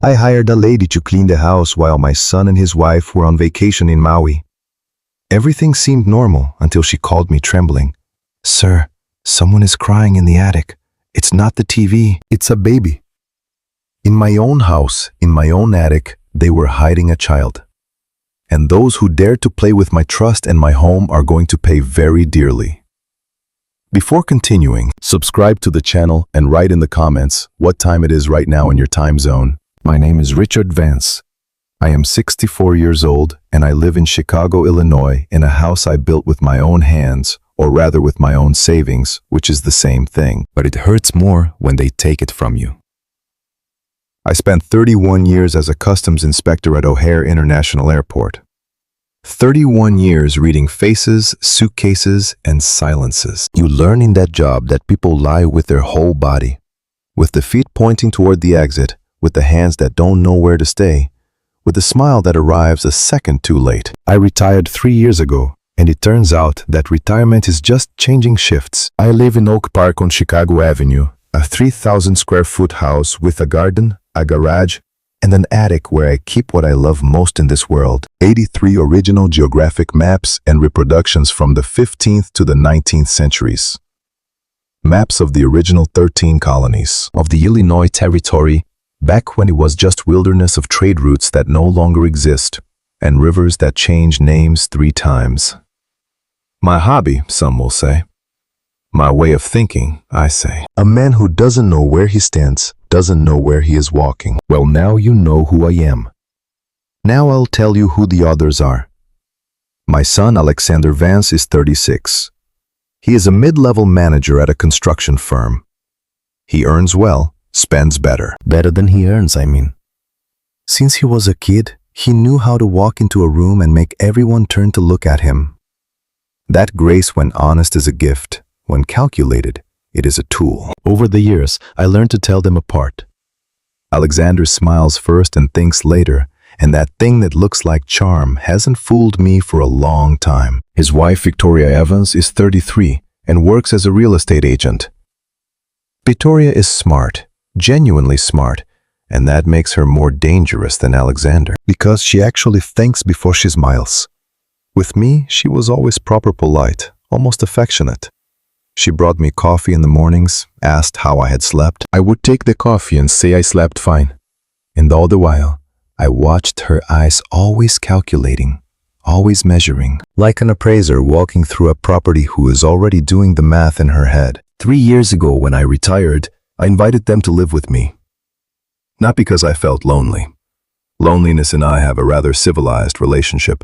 I hired a lady to clean the house while my son and his wife were on vacation in Maui. Everything seemed normal until she called me trembling. "Sir, someone is crying in the attic. It's not the TV, it's a baby." In my own house, in my own attic, they were hiding a child. And those who dare to play with my trust and my home are going to pay very dearly. Before continuing, subscribe to the channel and write in the comments what time it is right now in your time zone. My name is Richard Vance. I am 64 years old and I live in Chicago, Illinois in a house I built with my own hands, or rather with my own savings, which is the same thing. But it hurts more when they take it from you. I spent 31 years as a customs inspector at O'Hare International Airport. 31 years reading faces, suitcases, and silences. You learn in that job that people lie with their whole body, with the feet pointing toward the exit, with the hands that don't know where to stay, with the smile that arrives a second too late. I retired 3 years ago, and it turns out that retirement is just changing shifts. I live in Oak Park on Chicago Avenue, a 3,000 square foot house with a garden, a garage, and an attic where I keep what I love most in this world. 83 original geographic maps and reproductions from the 15th to the 19th centuries. Maps of the original 13 colonies of the Illinois Territory, back when it was just wilderness of trade routes that no longer exist, and rivers that change names 3 times. My hobby, some will say. My way of thinking, I say. A man who doesn't know where he stands, doesn't know where he is walking. Well, now you know who I am. Now I'll tell you who the others are. My son, Alexander Vance, is 36. He is a mid-level manager at a construction firm. He earns well, spends better. Better than he earns, I mean. Since he was a kid, he knew how to walk into a room and make everyone turn to look at him. That grace, when honest, is a gift. When calculated, it is a tool. Over the years, I learned to tell them apart. Alexander smiles first and thinks later, and that thing that looks like charm hasn't fooled me for a long time. His wife, Victoria Evans, is 33 and works as a real estate agent. Victoria is smart, genuinely smart, and that makes her more dangerous than Alexander, because she actually thinks before she smiles. With me, she was always proper polite, almost affectionate. She brought me coffee in the mornings, asked how I had slept. I would take the coffee and say I slept fine. And all the while, I watched her eyes always calculating, always measuring, like an appraiser walking through a property who is already doing the math in her head. 3 years ago, when I retired, I invited them to live with me. Not because I felt lonely. Loneliness and I have a rather civilized relationship,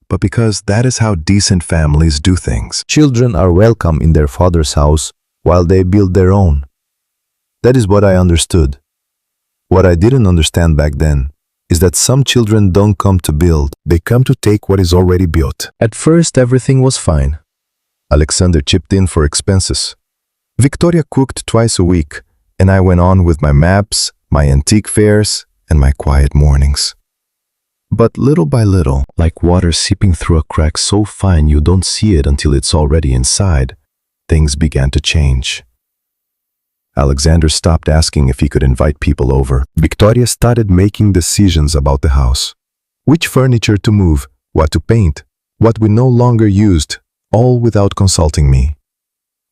but because that is how decent families do things. Children are welcome in their father's house while they build their own. That is what I understood. What I didn't understand back then is that some children don't come to build, they come to take what is already built. At first, everything was fine. Alexander chipped in for expenses. Victoria cooked twice a week, and I went on with my maps, my antique fairs, and my quiet mornings. But little by little, like water seeping through a crack so fine you don't see it until it's already inside, things began to change. Alexander stopped asking if he could invite people over. Victoria started making decisions about the house. Which furniture to move, what to paint, what we no longer used, all without consulting me.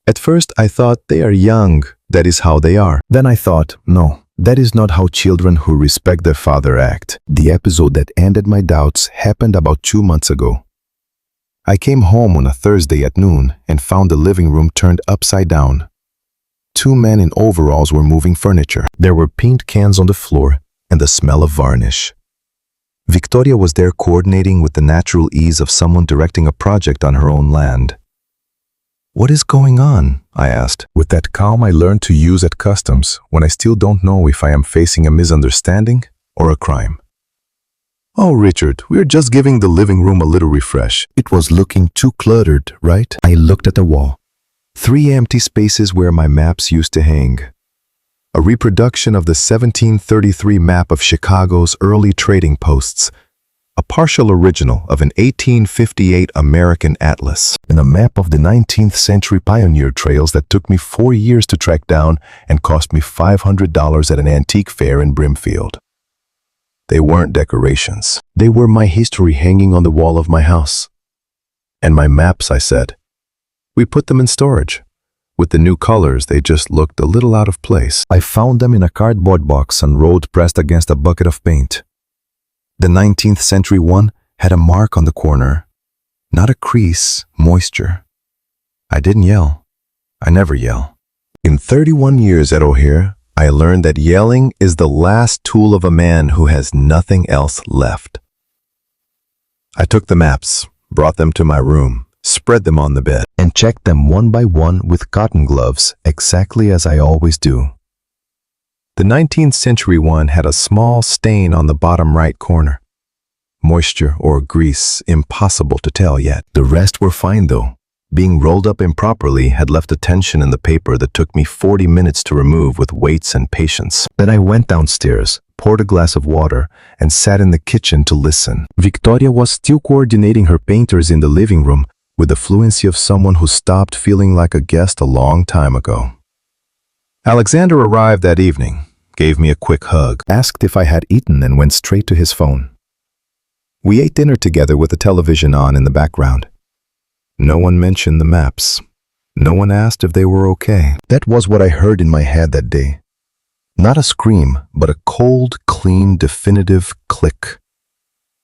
At first I thought they are young, that is how they are. Then I thought, no. That is not how children who respect their father act. The episode that ended my doubts happened about 2 months ago. I came home on a Thursday at noon and found the living room turned upside down. 2 men in overalls were moving furniture. There were paint cans on the floor and the smell of varnish. Victoria was there coordinating with the natural ease of someone directing a project on her own land. "What is going on?" I asked, with that calm I learned to use at customs when I still don't know if I am facing a misunderstanding or a crime. "Oh, Richard, we're just giving the living room a little refresh. It was looking too cluttered, right?" I looked at the wall. 3 empty spaces where my maps used to hang. A reproduction of the 1733 map of Chicago's early trading posts, a partial original of an 1858 American atlas, and a map of the 19th century pioneer trails that took me 4 years to track down and cost me $500 at an antique fair in Brimfield. They weren't decorations. They were my history hanging on the wall of my house. And my maps, I said. We put them in storage. With the new colors, they just looked a little out of place. I found them in a cardboard box on road pressed against a bucket of paint. The 19th century one had a mark on the corner. Not a crease, moisture. I didn't yell. I never yell. In 31 years at O'Hare, I learned that yelling is the last tool of a man who has nothing else left. I took the maps, brought them to my room, spread them on the bed, and checked them one by one with cotton gloves, exactly as I always do. The 19th century one had a small stain on the bottom right corner. Moisture or grease, impossible to tell yet. The rest were fine though. Being rolled up improperly had left a tension in the paper that took me 40 minutes to remove with weights and patience. Then I went downstairs, poured a glass of water, and sat in the kitchen to listen. Victoria was still coordinating her painters in the living room with the fluency of someone who stopped feeling like a guest a long time ago. Alexander arrived that evening, gave me a quick hug, asked if I had eaten, and went straight to his phone. We ate dinner together with the television on in the background. No one mentioned the maps. No one asked if they were okay. That was what I heard in my head that day. Not a scream, but a cold, clean, definitive click.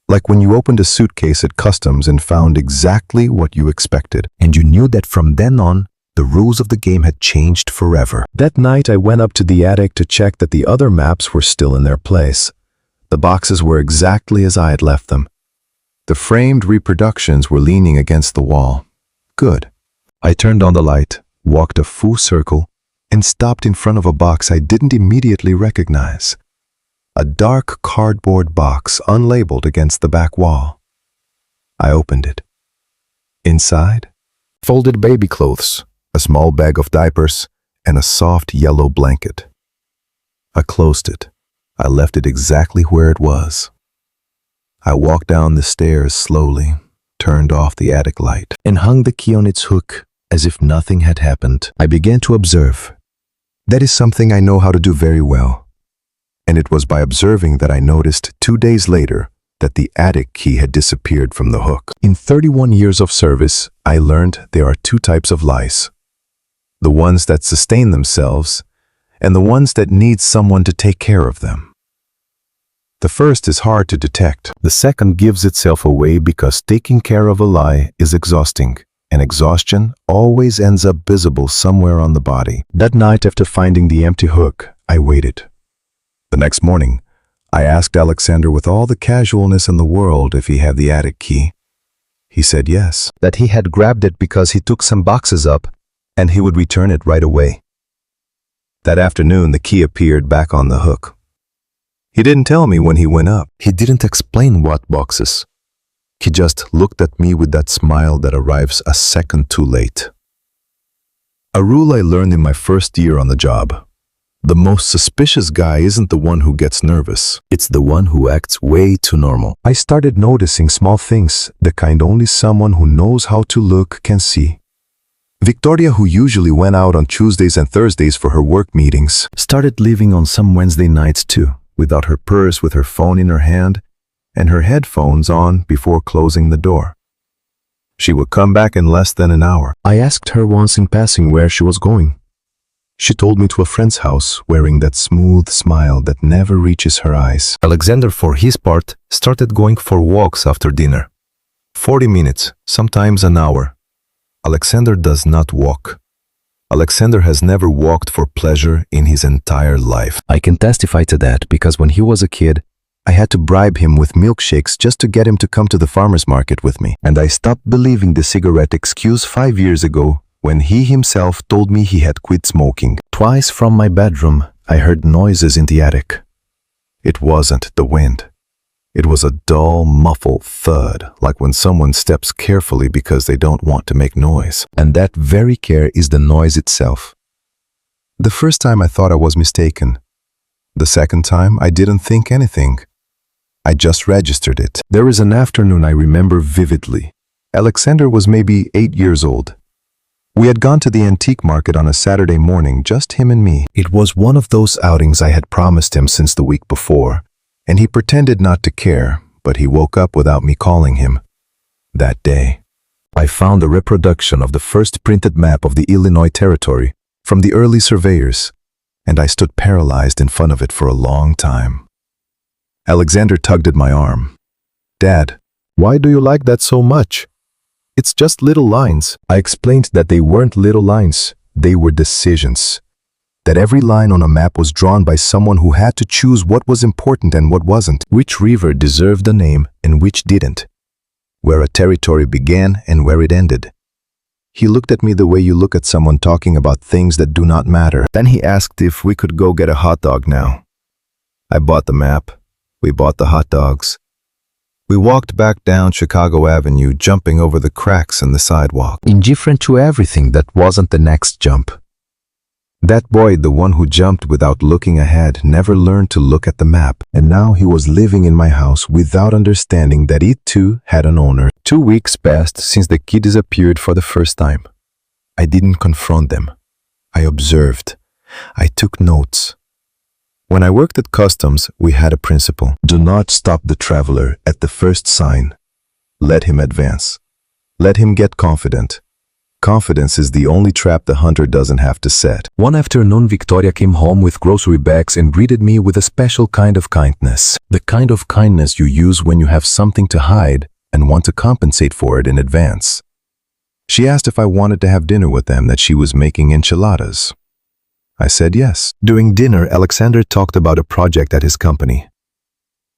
Like when you opened a suitcase at customs and found exactly what you expected. And you knew that from then on, the rules of the game had changed forever. That night, I went up to the attic to check that the other maps were still in their place. The boxes were exactly as I had left them. The framed reproductions were leaning against the wall. Good. I turned on the light, walked a full circle, and stopped in front of a box I didn't immediately recognize. A dark cardboard box unlabeled against the back wall. I opened it. Inside, folded baby clothes, a small bag of diapers, and a soft yellow blanket. I closed it. I left it exactly where it was. I walked down the stairs slowly, turned off the attic light, and hung the key on its hook as if nothing had happened. I began to observe. That is something I know how to do very well. And it was by observing that I noticed 2 days later that the attic key had disappeared from the hook. In 31 years of service, I learned there are two types of lies. The ones that sustain themselves, and the ones that need someone to take care of them. The first is hard to detect. The second gives itself away because taking care of a lie is exhausting, and exhaustion always ends up visible somewhere on the body. That night, after finding the empty hook, I waited. The next morning, I asked Alexander with all the casualness in the world if he had the attic key. He said yes, that he had grabbed it because he took some boxes up, and he would return it right away. That afternoon, the key appeared back on the hook. He didn't tell me when he went up. He didn't explain what boxes. He just looked at me with that smile that arrives a second too late. A rule I learned in my first year on the job. The most suspicious guy isn't the one who gets nervous. It's the one who acts way too normal. I started noticing small things, the kind only someone who knows how to look can see. Victoria, who usually went out on Tuesdays and Thursdays for her work meetings, started leaving on some Wednesday nights too, without her purse, with her phone in her hand, and her headphones on before closing the door. She would come back in less than an hour. I asked her once in passing where she was going. She told me to a friend's house, wearing that smooth smile that never reaches her eyes. Alexander, for his part, started going for walks after dinner. 40 minutes, sometimes an hour. Alexander does not walk. Alexander has never walked for pleasure in his entire life. I can testify to that because when he was a kid, I had to bribe him with milkshakes just to get him to come to the farmer's market with me. And I stopped believing the cigarette excuse 5 years ago when he himself told me he had quit smoking. Twice from my bedroom, I heard noises in the attic. It wasn't the wind. It was a dull, muffled thud, like when someone steps carefully because they don't want to make noise. And that very care is the noise itself. The first time I thought I was mistaken. The second time I didn't think anything. I just registered it. There is an afternoon I remember vividly. Alexander was maybe 8 years old. We had gone to the antique market on a Saturday morning, just him and me. It was one of those outings I had promised him since the week before, And he pretended not to care, but he woke up without me calling him. That day, I found a reproduction of the first printed map of the Illinois Territory from the early surveyors, and I stood paralyzed in front of it for a long time. Alexander tugged at my arm. "Dad, why do you like that so much? It's just little lines." I explained that they weren't little lines, they were decisions. That every line on a map was drawn by someone who had to choose what was important and what wasn't, which river deserved a name and which didn't, where a territory began and where it ended. He looked at me the way you look at someone talking about things that do not matter. Then he asked if we could go get a hot dog now. I bought the map. We bought the hot dogs. We walked back down Chicago Avenue, jumping over the cracks in the sidewalk, indifferent to everything that wasn't the next jump. That boy, the one who jumped without looking ahead, never learned to look at the map, and now he was living in my house without understanding that it too had an owner. 2 weeks passed since the kid disappeared for the first time. I didn't confront them. I observed. I took notes. When I worked at customs, we had a principle. Do not stop the traveler at the first sign. Let him advance. Let him get confident. Confidence is the only trap the hunter doesn't have to set. One afternoon, Victoria came home with grocery bags and greeted me with a special kind of kindness. The kind of kindness you use when you have something to hide and want to compensate for it in advance. She asked if I wanted to have dinner with them, that she was making enchiladas. I said yes. During dinner, Alexander talked about a project at his company.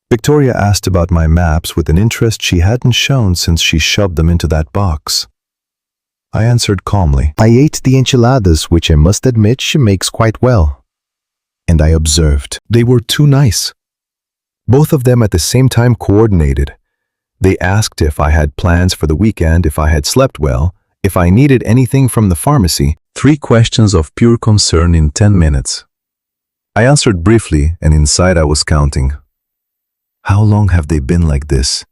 Victoria asked about my maps with an interest she hadn't shown since she shoved them into that box. I answered calmly. I ate the enchiladas, which I must admit she makes quite well. And I observed. They were too nice. Both of them at the same time coordinated. They asked if I had plans for the weekend, if I had slept well, if I needed anything from the pharmacy. 3 questions of pure concern in 10 minutes. I answered briefly, and inside I was counting. How long have they been like this?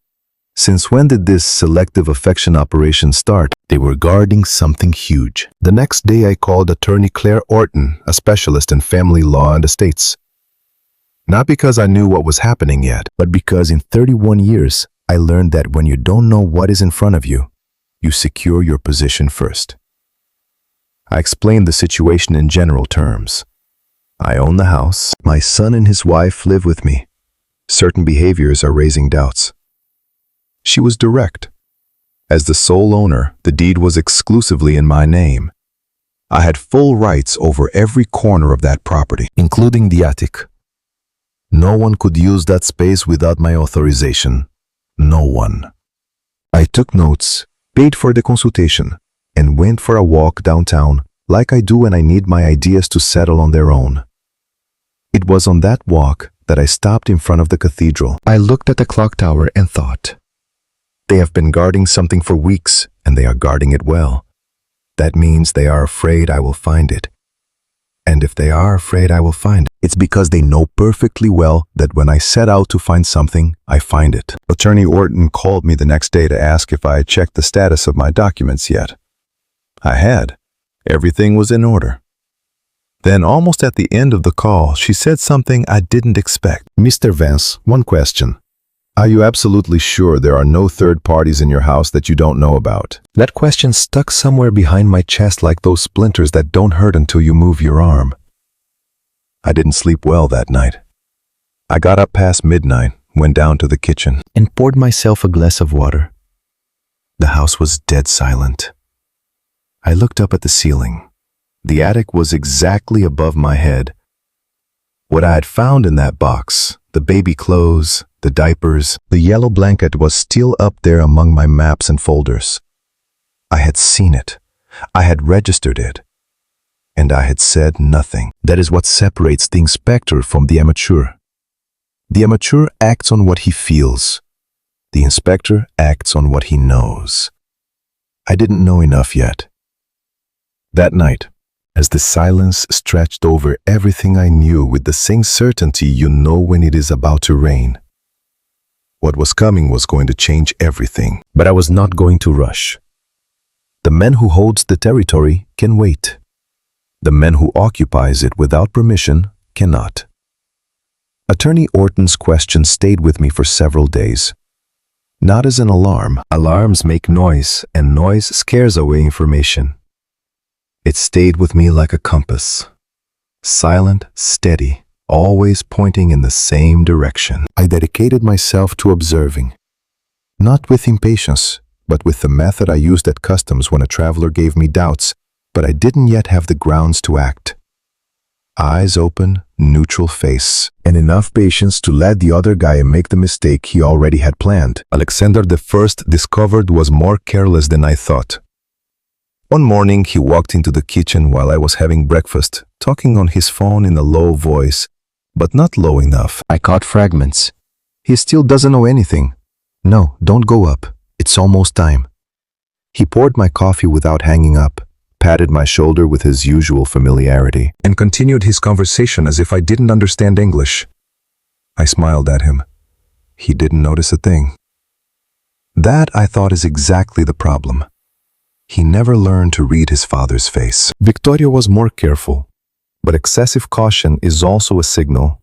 Since when did this selective affection operation start? They were guarding something huge. The next day I called attorney Claire Orton, a specialist in family law and estates. Not because I knew what was happening yet, but because in 31 years, I learned that when you don't know what is in front of you, you secure your position first. I explained the situation in general terms. I own the house. My son and his wife live with me. Certain behaviors are raising doubts. She was direct. As the sole owner, the deed was exclusively in my name. I had full rights over every corner of that property, including the attic. No one could use that space without my authorization. No one. I took notes, paid for the consultation, and went for a walk downtown like I do when I need my ideas to settle on their own. It was on that walk that I stopped in front of the cathedral. I looked at the clock tower and thought, they have been guarding something for weeks, and they are guarding it well. That means they are afraid I will find it. And if they are afraid I will find it, it's because they know perfectly well that when I set out to find something, I find it. Attorney Orton called me the next day to ask if I had checked the status of my documents yet. I had. Everything was in order. Then, almost at the end of the call, she said something I didn't expect. Mr. Vance, one question. Are you absolutely sure there are no third parties in your house that you don't know about? That question stuck somewhere behind my chest like those splinters that don't hurt until you move your arm. I didn't sleep well that night. I got up past midnight, went down to the kitchen, and poured myself a glass of water. The house was dead silent. I looked up at the ceiling. The attic was exactly above my head. What I had found in that box, the baby clothes, the diapers, the yellow blanket, was still up there among my maps and folders. I had seen it. I had registered it. And I had said nothing. That is what separates the inspector from the amateur. The amateur acts on what he feels. The inspector acts on what he knows. I didn't know enough yet. That night, as the silence stretched over everything I knew with the same certainty you know when it is about to rain, what was coming was going to change everything, but I was not going to rush. The man who holds the territory can wait. The man who occupies it without permission cannot. Attorney Orton's question stayed with me for several days. Not as an alarm. Alarms make noise, and noise scares away information. It stayed with me like a compass. Silent, steady, always pointing in the same direction. I dedicated myself to observing. Not with impatience, but with the method I used at customs when a traveler gave me doubts, but I didn't yet have the grounds to act. Eyes open, neutral face, and enough patience to let the other guy make the mistake he already had planned. Alexander I discovered was more careless than I thought. One morning he walked into the kitchen while I was having breakfast, talking on his phone in a low voice, but not low enough. I caught fragments. He still doesn't know anything. No, don't go up. It's almost time. He poured my coffee without hanging up, patted my shoulder with his usual familiarity, and continued his conversation as if I didn't understand English. I smiled at him. He didn't notice a thing. That, I thought, is exactly the problem. He never learned to read his father's face. Victoria was more careful, but excessive caution is also a signal.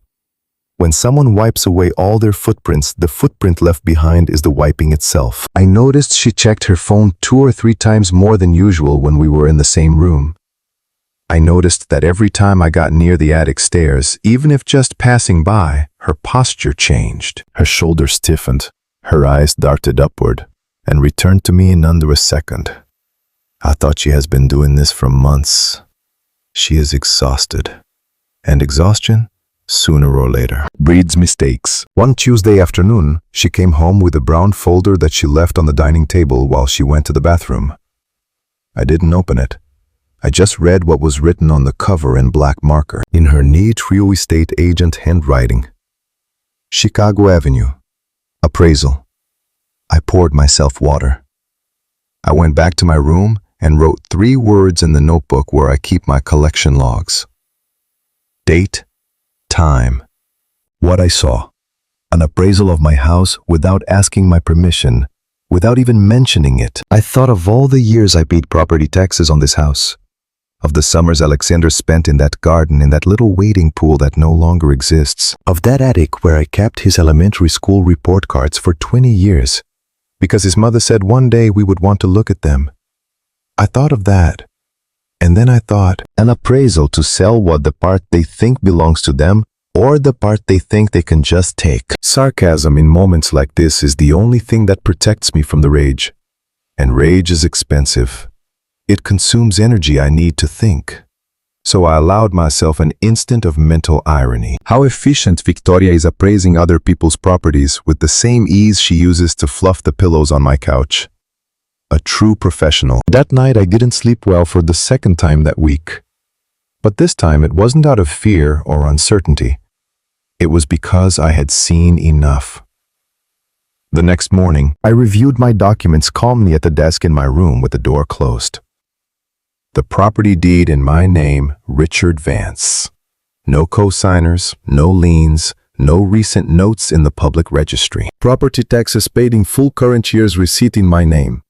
When someone wipes away all their footprints, the footprint left behind is the wiping itself. I noticed she checked her phone 2 or 3 times more than usual when we were in the same room. I noticed that every time I got near the attic stairs, even if just passing by, her posture changed. Her shoulders stiffened, her eyes darted upward, and returned to me in under a second. I thought she has been doing this for months. She is exhausted. And exhaustion, sooner or later, breeds mistakes. One Tuesday afternoon, she came home with a brown folder that she left on the dining table while she went to the bathroom. I didn't open it. I just read what was written on the cover in black marker, in her neat real estate agent handwriting. Chicago Avenue. Appraisal. I poured myself water. I went back to my room and wrote 3 words in the notebook where I keep my collection logs. Date, time. What I saw. An appraisal of my house without asking my permission, without even mentioning it. I thought of all the years I paid property taxes on this house, of the summers Alexander spent in that garden, in that little wading pool that no longer exists, of that attic where I kept his elementary school report cards for 20 years, because his mother said one day we would want to look at them. I thought of that. And then I thought, an appraisal to sell what, the part they think belongs to them or the part they think they can just take. Sarcasm in moments like this is the only thing that protects me from the rage. And rage is expensive. It consumes energy I need to think. So I allowed myself an instant of mental irony. How efficient Victoria is appraising other people's properties with the same ease she uses to fluff the pillows on my couch. A true professional. That night I didn't sleep well for the 2nd time that week. But this time it wasn't out of fear or uncertainty. It was because I had seen enough. The next morning, I reviewed my documents calmly at the desk in my room with the door closed. The property deed in my name, Richard Vance. No co-signers, no liens, no recent notes in the public registry. Property taxes paid in full current year's receipt in my name.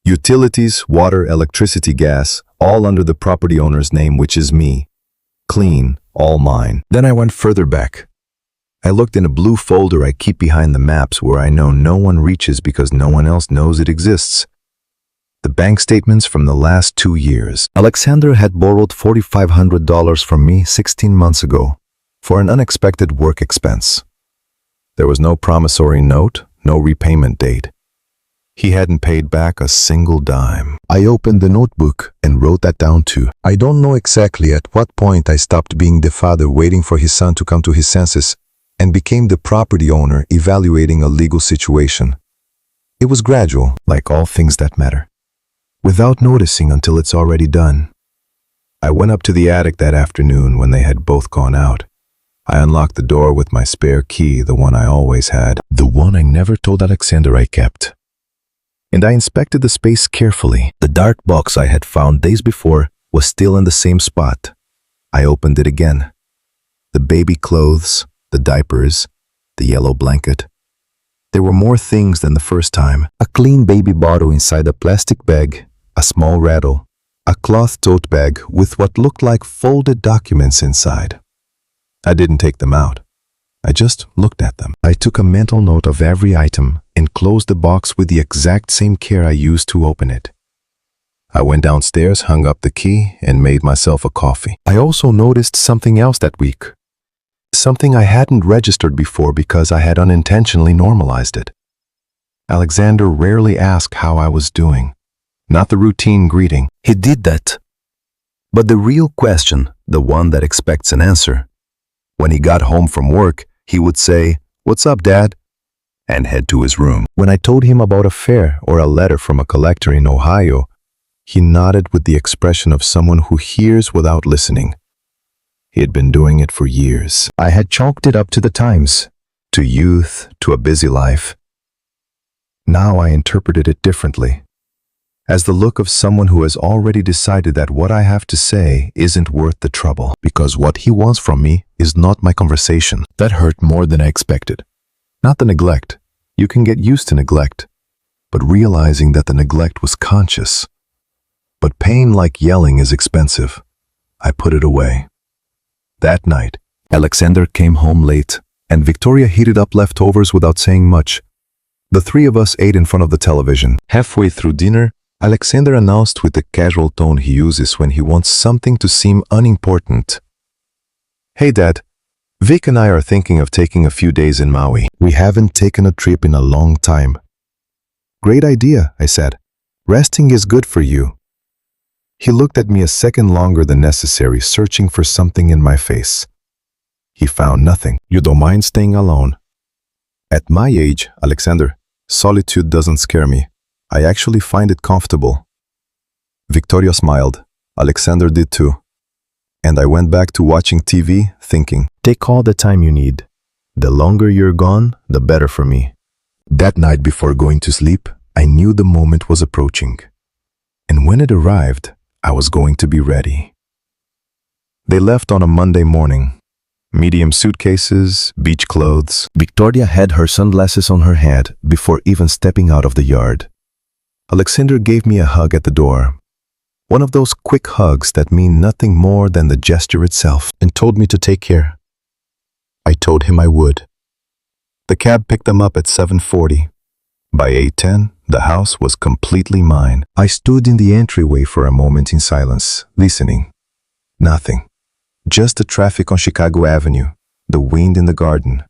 Utilities, water, electricity, gas, all under the property owner's name, which is me. Clean, all mine. Then I went further back. I looked in a blue folder I keep behind the maps where I know no one reaches because no one else knows it exists. The bank statements from the last 2 years. Alexander had borrowed $4,500 from me 16 months ago for an unexpected work expense. There was no promissory note, no repayment date. He hadn't paid back a single dime. I opened the notebook and wrote that down too. I don't know exactly at what point I stopped being the father waiting for his son to come to his senses and became the property owner evaluating a legal situation. It was gradual, like all things that matter, without noticing until it's already done. I went up to the attic that afternoon when they had both gone out. I unlocked the door with my spare key, the one I always had, the one I never told Alexander I kept. And I inspected the space carefully. The dark box I had found days before was still in the same spot. I opened it again. The baby clothes, the diapers, the yellow blanket. There were more things than the first time. A clean baby bottle inside a plastic bag, a small rattle, a cloth tote bag with what looked like folded documents inside. I didn't take them out. I just looked at them. I took a mental note of every item and closed the box with the exact same care I used to open it. I went downstairs, hung up the key, and made myself a coffee. I also noticed something else that week. Something I hadn't registered before because I had unintentionally normalized it. Alexander rarely asked how I was doing, not the routine greeting. He did that. But the real question, the one that expects an answer, when he got home from work, he would say, "What's up, Dad?" and head to his room. When I told him about a fare or a letter from a collector in Ohio, he nodded with the expression of someone who hears without listening. He had been doing it for years. I had chalked it up to the times, to youth, to a busy life. Now I interpreted it differently, as the look of someone who has already decided that what I have to say isn't worth the trouble, because what he wants from me is not my conversation. That hurt more than I expected. Not the neglect. You can get used to neglect, but realizing that the neglect was conscious. But pain like yelling is expensive. I put it away. That night, Alexander came home late, and Victoria heated up leftovers without saying much. The three of us ate in front of the television. Halfway through dinner, Alexander announced with the casual tone he uses when he wants something to seem unimportant. "Hey, Dad, Vic and I are thinking of taking a few days in Maui. We haven't taken a trip in a long time." "Great idea," I said. "Resting is good for you." He looked at me a second longer than necessary, searching for something in my face. He found nothing. "You don't mind staying alone?" "At my age, Alexander, solitude doesn't scare me. I actually find it comfortable." Victoria smiled. Alexander did too. And I went back to watching TV, thinking, take all the time you need. The longer you're gone, the better for me. That night before going to sleep, I knew the moment was approaching. And when it arrived, I was going to be ready. They left on a Monday morning. Medium suitcases, beach clothes. Victoria had her sunglasses on her head before even stepping out of the yard. Alexander gave me a hug at the door. One of those quick hugs that mean nothing more than the gesture itself, and told me to take care. I told him I would. The cab picked them up at 7:40. By 8:10, the house was completely mine. I stood in the entryway for a moment in silence, listening. Nothing. Just the traffic on Chicago Avenue, the wind in the garden,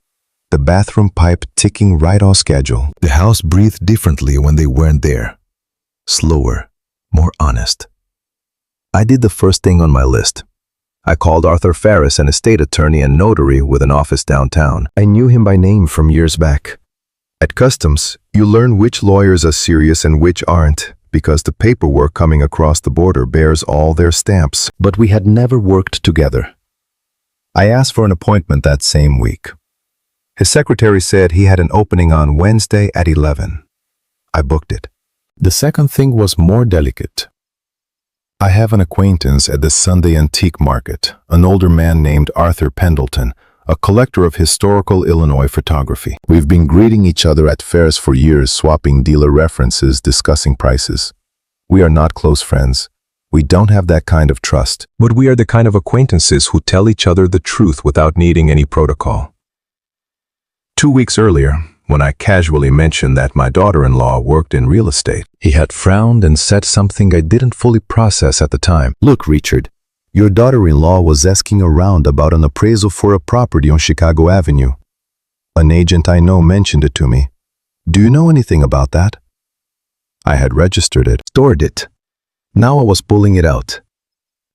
the bathroom pipe ticking right on schedule. The house breathed differently when they weren't there. Slower, more honest. I did the first thing on my list. I called Arthur Ferris, an estate attorney and notary with an office downtown. I knew him by name from years back. At customs, you learn which lawyers are serious and which aren't, because the paperwork coming across the border bears all their stamps. But we had never worked together. I asked for an appointment that same week. His secretary said he had an opening on Wednesday at 11. I booked it. The second thing was more delicate. I have an acquaintance at the Sunday antique market, an older man named Arthur Pendleton, a collector of historical Illinois photography. We've been greeting each other at fairs for years, swapping dealer references, discussing prices. We are not close friends. We don't have that kind of trust, but we are the kind of acquaintances who tell each other the truth without needing any protocol. 2 weeks earlier, when I casually mentioned that my daughter-in-law worked in real estate, he had frowned and said something I didn't fully process at the time. "Look, Richard, your daughter-in-law was asking around about an appraisal for a property on Chicago Avenue. An agent I know mentioned it to me. Do you know anything about that?" I had registered it, stored it. Now I was pulling it out.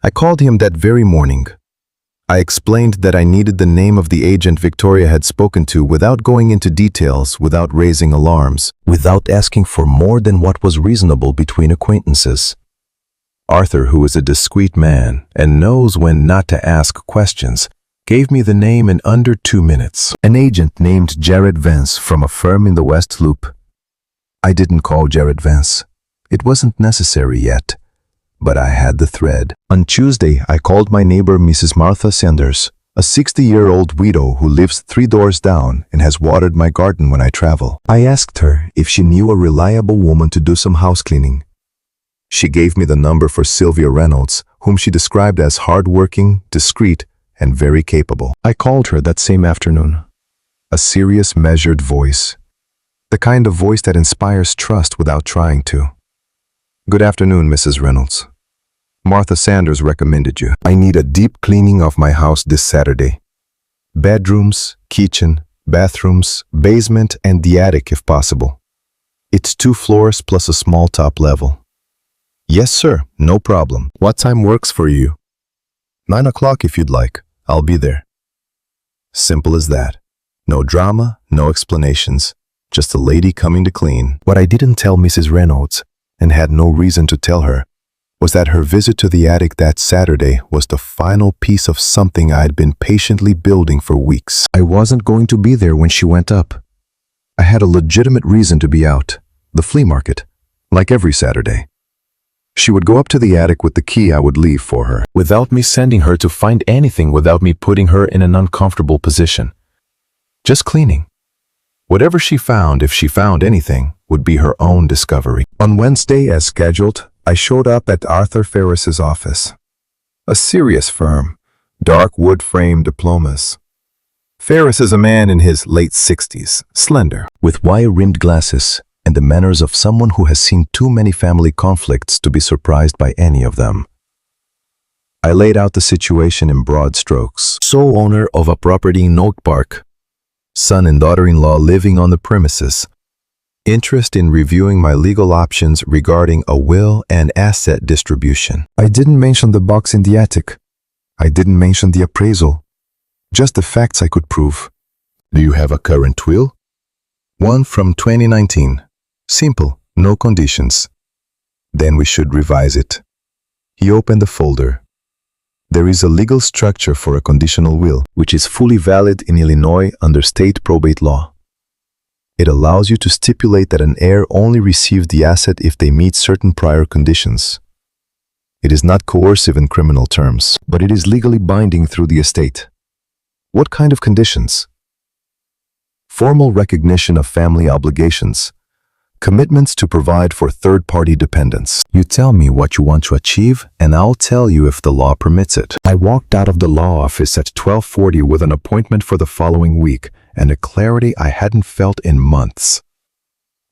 I called him that very morning. I explained that I needed the name of the agent Victoria had spoken to without going into details, without raising alarms, without asking for more than what was reasonable between acquaintances. Arthur, who is a discreet man and knows when not to ask questions, gave me the name in under 2 minutes. An agent named Jared Vance from a firm in the West Loop. I didn't call Jared Vance. It wasn't necessary yet. But I had the thread. On Tuesday, I called my neighbor Mrs. Martha Sanders, a 60-year-old widow who lives 3 doors down and has watered my garden when I travel. I asked her if she knew a reliable woman to do some house cleaning. She gave me the number for Sylvia Reynolds, whom she described as hardworking, discreet, and very capable. I called her that same afternoon. A serious, measured voice. The kind of voice that inspires trust without trying to. Good afternoon, Mrs. Reynolds. Martha Sanders recommended you. I need a deep cleaning of my house this Saturday. Bedrooms, kitchen, bathrooms, basement, and the attic if possible. It's 2 floors plus a small top level. Yes, sir, no problem. What time works for you? 9 o'clock if you'd like. I'll be there. Simple as that. No drama, no explanations. Just a lady coming to clean. What I didn't tell Mrs. Reynolds, and had no reason to tell her, was that her visit to the attic that Saturday was the final piece of something I'd been patiently building for weeks. I wasn't going to be there when she went up. I had a legitimate reason to be out, the flea market, like every Saturday. She would go up to the attic with the key I would leave for her, without me sending her to find anything, without me putting her in an uncomfortable position. Just cleaning. Whatever she found, if she found anything, would be her own discovery. On Wednesday, as scheduled, I showed up at Arthur Ferris's office. A serious firm, dark wood-frame diplomas. Ferris is a man in his late 60s, slender, with wire-rimmed glasses, and the manners of someone who has seen too many family conflicts to be surprised by any of them. I laid out the situation in broad strokes. Sole owner of a property in Oak Park. Son and daughter-in-law living on the premises. Interest in reviewing my legal options regarding a will and asset distribution. I didn't mention the box in the attic. I didn't mention the appraisal. Just the facts I could prove. Do you have a current will? One from 2019. Simple, no conditions. Then we should revise it. He opened the folder. There is a legal structure for a conditional will, which is fully valid in Illinois under state probate law. It allows you to stipulate that an heir only receives the asset if they meet certain prior conditions. It is not coercive in criminal terms, but it is legally binding through the estate. What kind of conditions? Formal recognition of family obligations. Commitments to provide for third-party dependents. You tell me what you want to achieve, and I'll tell you if the law permits it. I walked out of the law office at 12:40 with an appointment for the following week, and a clarity I hadn't felt in months.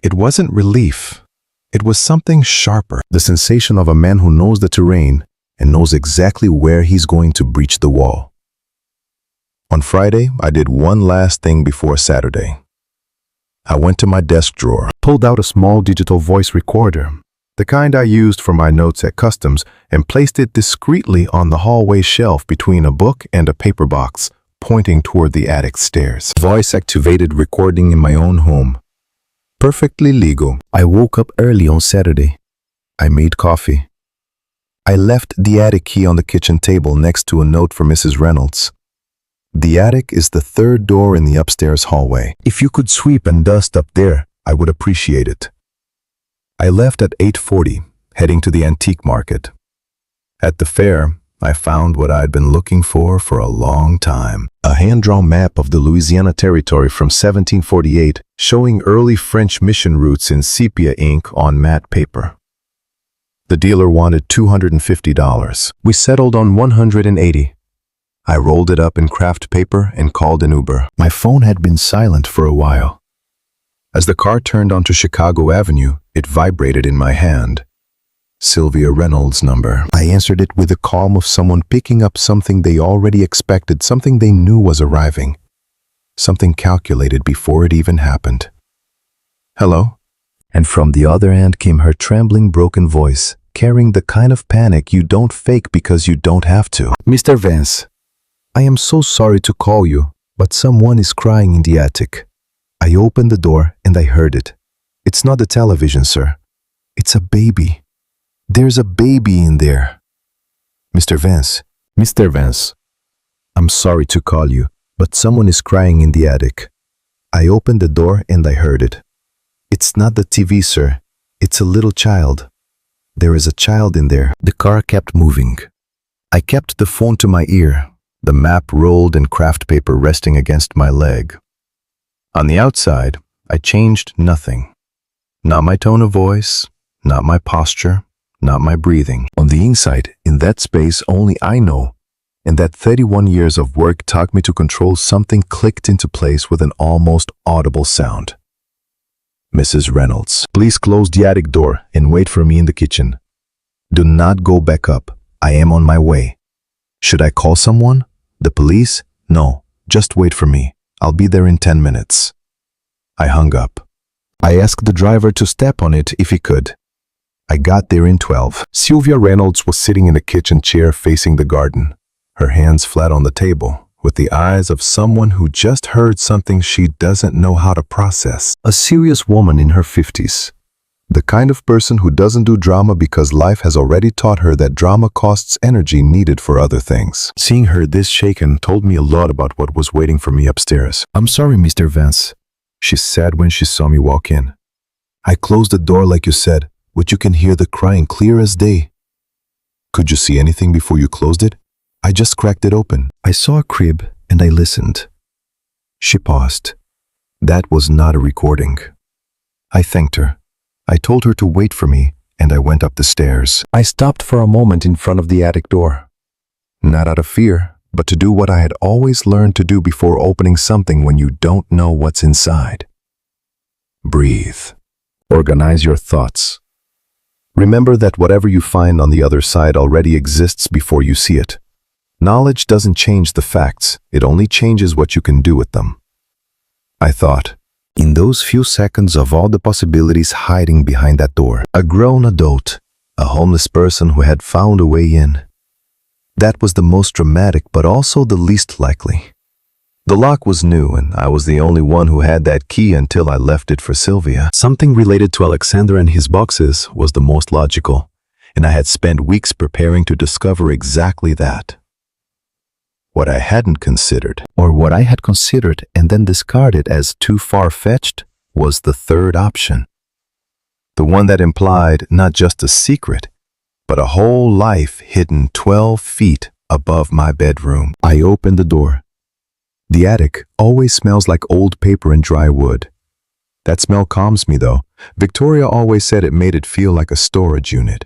It wasn't relief. It was something sharper. The sensation of a man who knows the terrain and knows exactly where he's going to breach the wall. On Friday, I did one last thing before Saturday. I went to my desk drawer, pulled out a small digital voice recorder, the kind I used for my notes at Customs, and placed it discreetly on the hallway shelf between a book and a paper box, pointing toward the attic stairs. Voice-activated recording in my own home. Perfectly legal. I woke up early on Saturday. I made coffee. I left the attic key on the kitchen table next to a note for Mrs. Reynolds. The attic is the third door in the upstairs hallway. If you could sweep and dust up there, I would appreciate it. I left at 8:40, heading to the antique market. At the fair, I found what I'd been looking for a long time. A hand-drawn map of the Louisiana Territory from 1748, showing early French mission routes in sepia ink on matte paper. The dealer wanted $250. We settled on $180. I rolled it up in craft paper and called an Uber. My phone had been silent for a while. As the car turned onto Chicago Avenue, it vibrated in my hand. Sylvia Reynolds' number. I answered it with the calm of someone picking up something they already expected, something they knew was arriving, something calculated before it even happened. Hello? And from the other end came her trembling, broken voice, carrying the kind of panic you don't fake because you don't have to. Mr. Vance, I am so sorry to call you, but someone is crying in the attic. I opened the door and I heard it. It's not the television, sir. It's a baby. There's a baby in there. Mr. Vance, I'm sorry to call you, but someone is crying in the attic. I opened the door and I heard it. It's not the TV, sir. It's a little child. There is a child in there. The car kept moving. I kept the phone to my ear, the map rolled in craft paper resting against my leg. On the outside, I changed nothing. Not my tone of voice, not my posture, not my breathing. On the inside, in that space only I know, And that 31 years of work taught me to control something clicked into place with an almost audible sound. Mrs. Reynolds, please close the attic door and wait for me in the kitchen. Do not go back up. I am on my way. Should I call someone? The police? No, just wait for me. I'll be there in 10 minutes. I hung up. I asked the driver to step on it if he could. I got there in 12. Sylvia Reynolds was sitting in the kitchen chair facing the garden, her hands flat on the table, with the eyes of someone who just heard something she doesn't know how to process. A serious woman in her 50s. The kind of person who doesn't do drama because life has already taught her that drama costs energy needed for other things. Seeing her this shaken told me a lot about what was waiting for me upstairs. I'm sorry, Mr. Vance, she said when she saw me walk in. I closed the door like you said, but you can hear the crying clear as day. Could you see anything before you closed it? I just cracked it open. I saw a crib and I listened. She paused. That was not a recording. I thanked her. I told her to wait for me and I went up the stairs. I stopped for a moment in front of the attic door. Not out of fear, but to do what I had always learned to do before opening something when you don't know what's inside. Breathe. Organize your thoughts. Remember that whatever you find on the other side already exists before you see it. Knowledge doesn't change the facts, it only changes what you can do with them. I thought, in those few seconds of all the possibilities hiding behind that door, a grown adult, a homeless person who had found a way in. That was the most dramatic but also the least likely. The lock was new and I was the only one who had that key until I left it for Sylvia. Something related to Alexander and his boxes was the most logical, and I had spent weeks preparing to discover exactly that. What I hadn't considered, or what I had considered and then discarded as too far-fetched, was the third option. The one that implied not just a secret, but a whole life hidden 12 feet above my bedroom. I opened the door. The attic always smells like old paper and dry wood. That smell calms me though. Victoria always said it made it feel like a storage unit.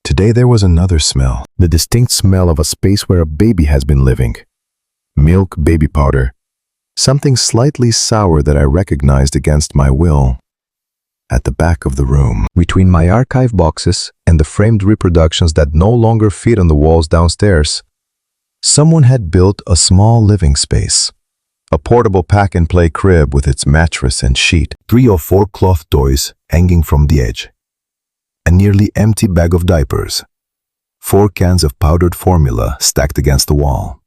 Today there was another smell, the distinct smell of a space where a baby has been living. Milk baby powder. Something slightly sour that I recognized against my will. At the back of the room, between my archive boxes and the framed reproductions that no longer fit on the walls downstairs, someone had built a small living space. A portable pack-and-play crib with its mattress and sheet, 3 or 4 cloth toys hanging from the edge. A nearly empty bag of diapers, 4 cans of powdered formula stacked against the wall.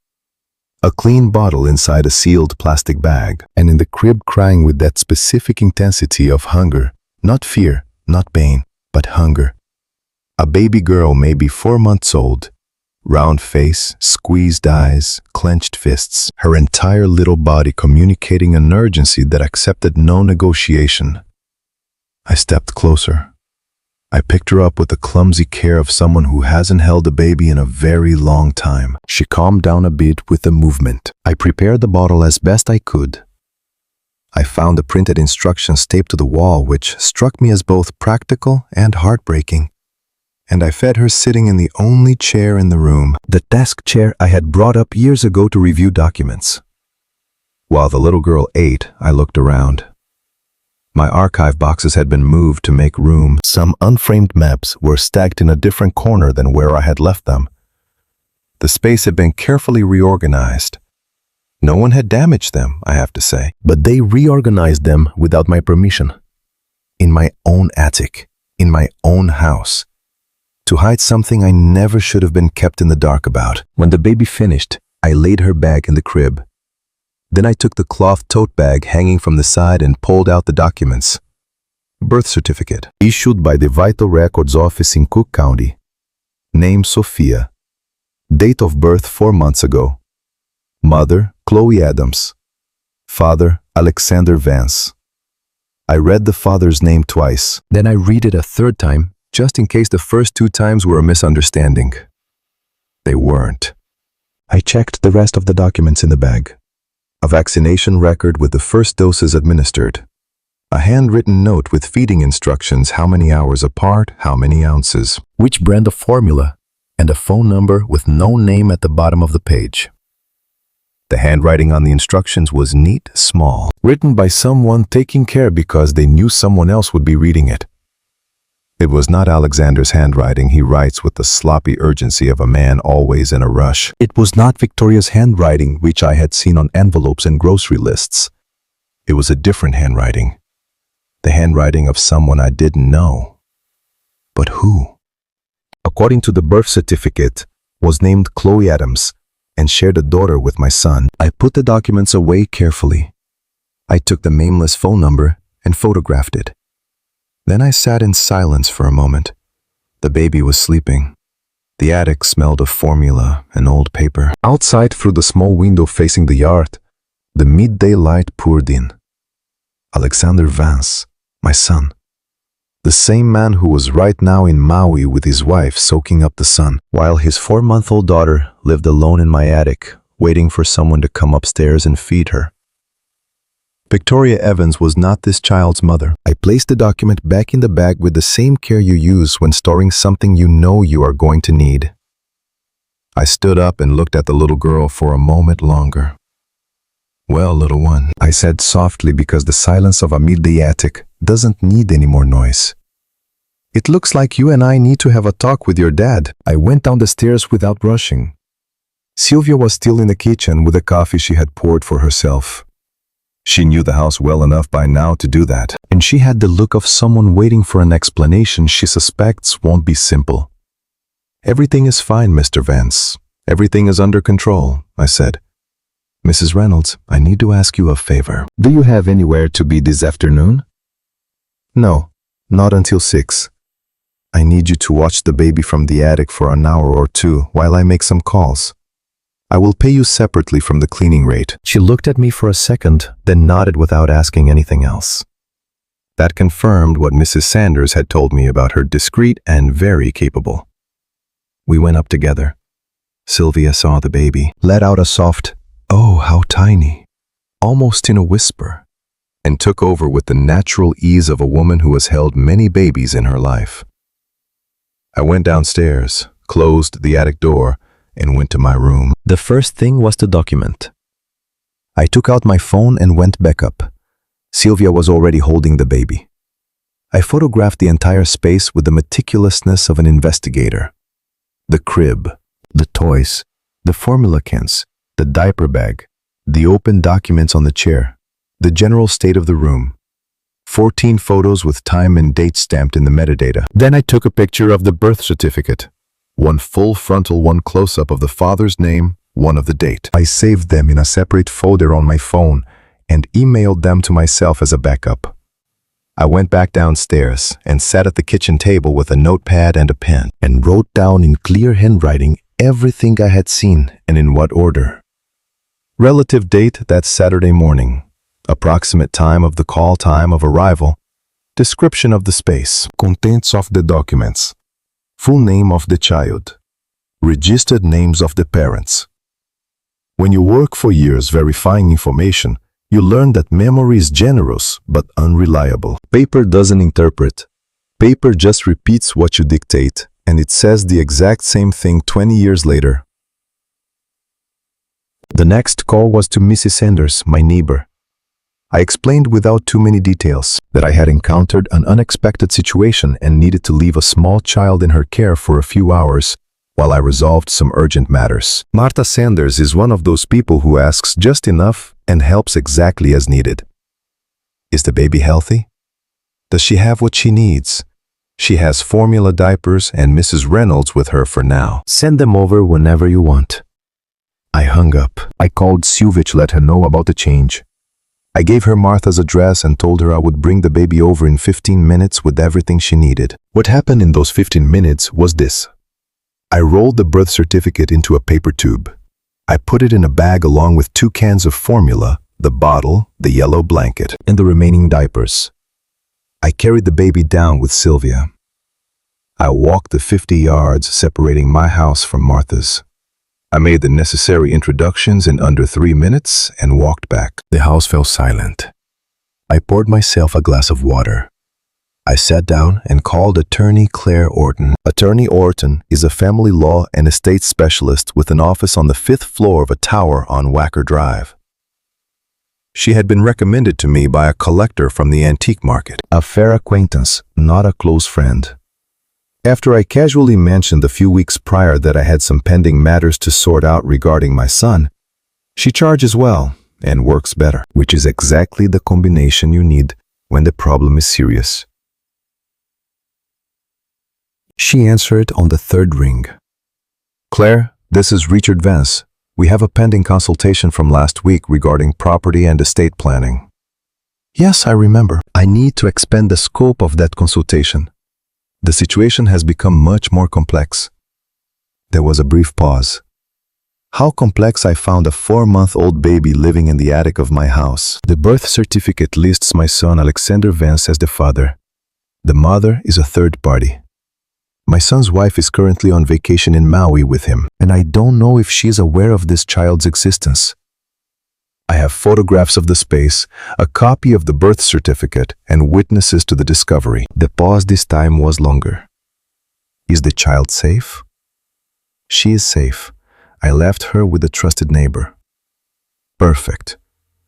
A clean bottle inside a sealed plastic bag, and in the crib crying with that specific intensity of hunger, not fear, not pain, but hunger. A baby girl maybe 4 months old, round face, squeezed eyes, clenched fists, her entire little body communicating an urgency that accepted no negotiation. I stepped closer. I picked her up with the clumsy care of someone who hasn't held a baby in a very long time. She calmed down a bit with the movement. I prepared the bottle as best I could. I found the printed instructions taped to the wall, which struck me as both practical and heartbreaking. And I fed her sitting in the only chair in the room, the desk chair I had brought up years ago to review documents. While the little girl ate, I looked around. My archive boxes had been moved to make room. Some unframed maps were stacked in a different corner than where I had left them. The space had been carefully reorganized. No one had damaged them, I have to say, but they reorganized them without my permission. In my own attic, in my own house, to hide something I never should have been kept in the dark about. When the baby finished, I laid her back in the crib. Then I took the cloth tote bag hanging from the side and pulled out the documents. Birth certificate, issued by the Vital Records Office in Cook County. Name Sophia. Date of birth 4 months ago. Mother, Chloe Adams. Father, Alexander Vance. I read the father's name twice. Then I read it a third time, just in case the first 2 times were a misunderstanding. They weren't. I checked the rest of the documents in the bag. A vaccination record with the first doses administered. A handwritten note with feeding instructions, how many hours apart, how many ounces. Which brand of formula? and a phone number with no name at the bottom of the page. The handwriting on the instructions was neat, small, written by someone taking care because they knew someone else would be reading it. It was not Alexander's handwriting. He writes with the sloppy urgency of a man always in a rush. It was not Victoria's handwriting, which I had seen on envelopes and grocery lists. It was a different handwriting. The handwriting of someone I didn't know. But who? According to the birth certificate, was named Chloe Adams and shared a daughter with my son. I put the documents away carefully. I took the nameless phone number and photographed it. Then I sat in silence for a moment. The baby was sleeping. The attic smelled of formula and old paper. Outside, through the small window facing the yard, the midday light poured in. Alexander Vance, my son. The same man who was right now in Maui with his wife soaking up the sun, while his 4-month-old daughter lived alone in my attic, waiting for someone to come upstairs and feed her. Victoria Evans was not this child's mother. I placed the document back in the bag with the same care you use when storing something you know you are going to need. I stood up and looked at the little girl for a moment longer. "Well, little one," I said softly because the silence of a midday attic doesn't need any more noise. "It looks like you and I need to have a talk with your dad." I went down the stairs without rushing. Sylvia was still in the kitchen with the coffee she had poured for herself. She knew the house well enough by now to do that, and she had the look of someone waiting for an explanation she suspects won't be simple. "Everything is fine, Mr. Vance. Everything is under control," I said. "Mrs. Reynolds, I need to ask you a favor. Do you have anywhere to be this afternoon?" "No, not until 6. I need you to watch the baby from the attic for an hour or two while I make some calls. I will pay you separately from the cleaning rate." She looked at me for a second, then nodded without asking anything else. That confirmed what Mrs. Sanders had told me about her discreet and very capable. We went up together. Sylvia saw the baby, let out a soft, "Oh, how tiny," almost in a whisper, and took over with the natural ease of a woman who has held many babies in her life. I went downstairs, closed the attic door, and went to my room. The first thing was the document. I took out my phone and went back up. Sylvia was already holding the baby. I photographed the entire space with the meticulousness of an investigator. The crib, the toys, the formula cans, the diaper bag, the open documents on the chair, the general state of the room. 14 photos with time and date stamped in the metadata. Then I took a picture of the birth certificate. One full frontal, one close-up of the father's name, one of the date. I saved them in a separate folder on my phone and emailed them to myself as a backup. I went back downstairs and sat at the kitchen table with a notepad and a pen and wrote down in clear handwriting everything I had seen and in what order. Relative date, that Saturday morning. Approximate time of the call, time of arrival. Description of the space. Contents of the documents. Full name of the child. Registered names of the parents. When you work for years verifying information, you learn that memory is generous but unreliable. Paper doesn't interpret. Paper just repeats what you dictate, and it says the exact same thing 20 years later. The next call was to Mrs. Sanders, my neighbor. I explained without too many details that I had encountered an unexpected situation and needed to leave a small child in her care for a few hours while I resolved some urgent matters. Martha Sanders is one of those people who asks just enough and helps exactly as needed. Is the baby healthy? Does she have what she needs? She has formula diapers and Mrs. Reynolds with her for now. Send them over whenever you want. I hung up. I called Sylvia to let her know about the change. I gave her Martha's address and told her I would bring the baby over in 15 minutes with everything she needed. What happened in those 15 minutes was this. I rolled the birth certificate into a paper tube. I put it in a bag along with 2 cans of formula, the bottle, the yellow blanket, and the remaining diapers. I carried the baby down with Sylvia. I walked the 50 yards separating my house from Martha's. I made the necessary introductions in under 3 minutes and walked back. The house fell silent. I poured myself a glass of water. I sat down and called attorney Claire Orton. Attorney Orton is a family law and estate specialist with an office on the 5th floor of a tower on Wacker Drive. She had been recommended to me by a collector from the antique market, a fair acquaintance, not a close friend. After I casually mentioned a few weeks prior that I had some pending matters to sort out regarding my son, she charges well and works better, which is exactly the combination you need when the problem is serious. She answered on the 3rd ring. Claire, this is Richard Vance. We have a pending consultation from last week regarding property and estate planning. Yes, I remember. I need to expand the scope of that consultation. The situation has become much more complex. There was a brief pause. How complex I found a 4-month-old baby living in the attic of my house. The birth certificate lists my son Alexander Vance as the father. The mother is a third party. My son's wife is currently on vacation in Maui with him, and I don't know if she is aware of this child's existence. I have photographs of the space, a copy of the birth certificate, and witnesses to the discovery. The pause this time was longer. Is the child safe? She is safe. I left her with a trusted neighbor. Perfect.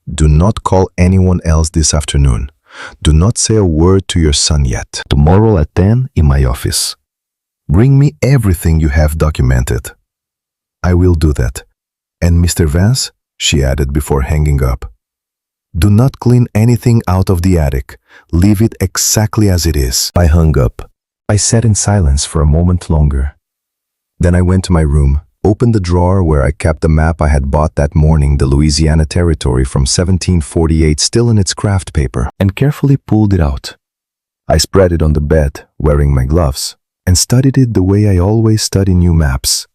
Do not call anyone else this afternoon. Do not say a word to your son yet. Tomorrow at 10 in my office. Bring me everything you have documented. I will do that. And Mr. Vance, she added before hanging up, do not clean anything out of the attic. Leave it exactly as it is. I hung up. I sat in silence for a moment longer. Then I went to my room, opened the drawer where I kept the map I had bought that morning, the Louisiana Territory from 1748 still in its craft paper, and carefully pulled it out. I spread it on the bed, wearing my gloves, and studied it the way I always study new maps.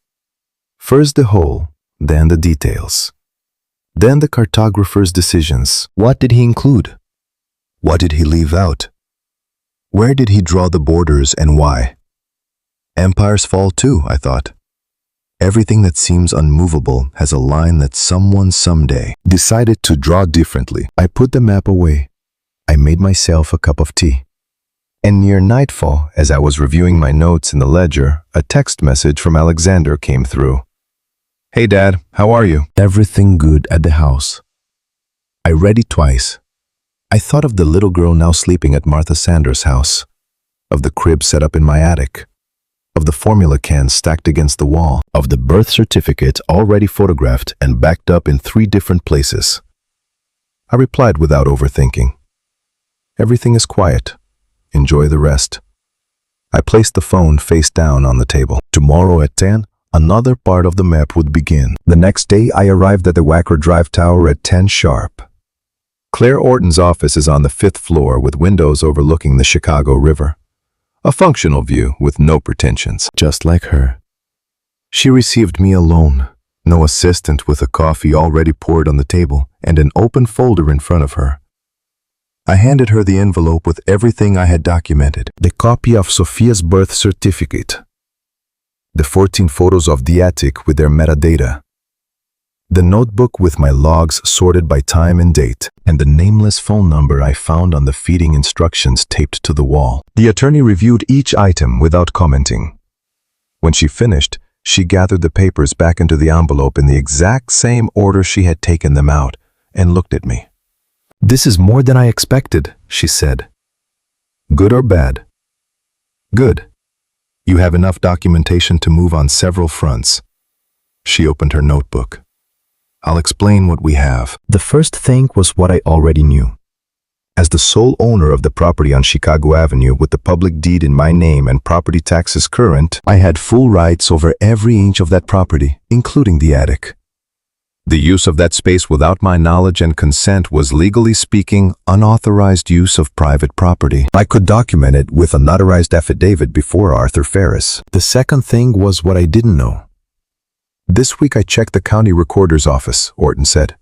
First the whole, then the details. Then the cartographer's decisions. What did he include? What did he leave out? Where did he draw the borders and why? Empires fall too, I thought. Everything that seems unmovable has a line that someone someday decided to draw differently. I put the map away. I made myself a cup of tea. And near nightfall, as I was reviewing my notes in the ledger, a text message from Alexander came through. Hey Dad, how are you? Everything good at the house. I read it twice. I thought of the little girl now sleeping at Martha Sanders' house, of the crib set up in my attic, of the formula cans stacked against the wall, of the birth certificate already photographed and backed up in 3 different places. I replied without overthinking. Everything is quiet. Enjoy the rest. I placed the phone face down on the table. Tomorrow at 10, another part of the map would begin. The next day, I arrived at the Wacker Drive Tower at 10 sharp. Claire Orton's office is on the 5th floor with windows overlooking the Chicago River. A functional view with no pretensions, just like her. She received me alone, no assistant, with a coffee already poured on the table and an open folder in front of her. I handed her the envelope with everything I had documented. The copy of Sophia's birth certificate. The 14 photos of the attic with their metadata. The notebook with my logs sorted by time and date, and the nameless phone number I found on the feeding instructions taped to the wall. The attorney reviewed each item without commenting. When she finished, she gathered the papers back into the envelope in the exact same order she had taken them out, and looked at me. This is more than I expected, she said. Good or bad? Good. You have enough documentation to move on several fronts. She opened her notebook. I'll explain what we have. The first thing was what I already knew. As the sole owner of the property on Chicago Avenue with the public deed in my name and property taxes current, I had full rights over every inch of that property, including the attic. The use of that space without my knowledge and consent was, legally speaking, unauthorized use of private property. I could document it with a notarized affidavit before Arthur Ferris. The second thing was what I didn't know. This week I checked the county recorder's office, Orton said.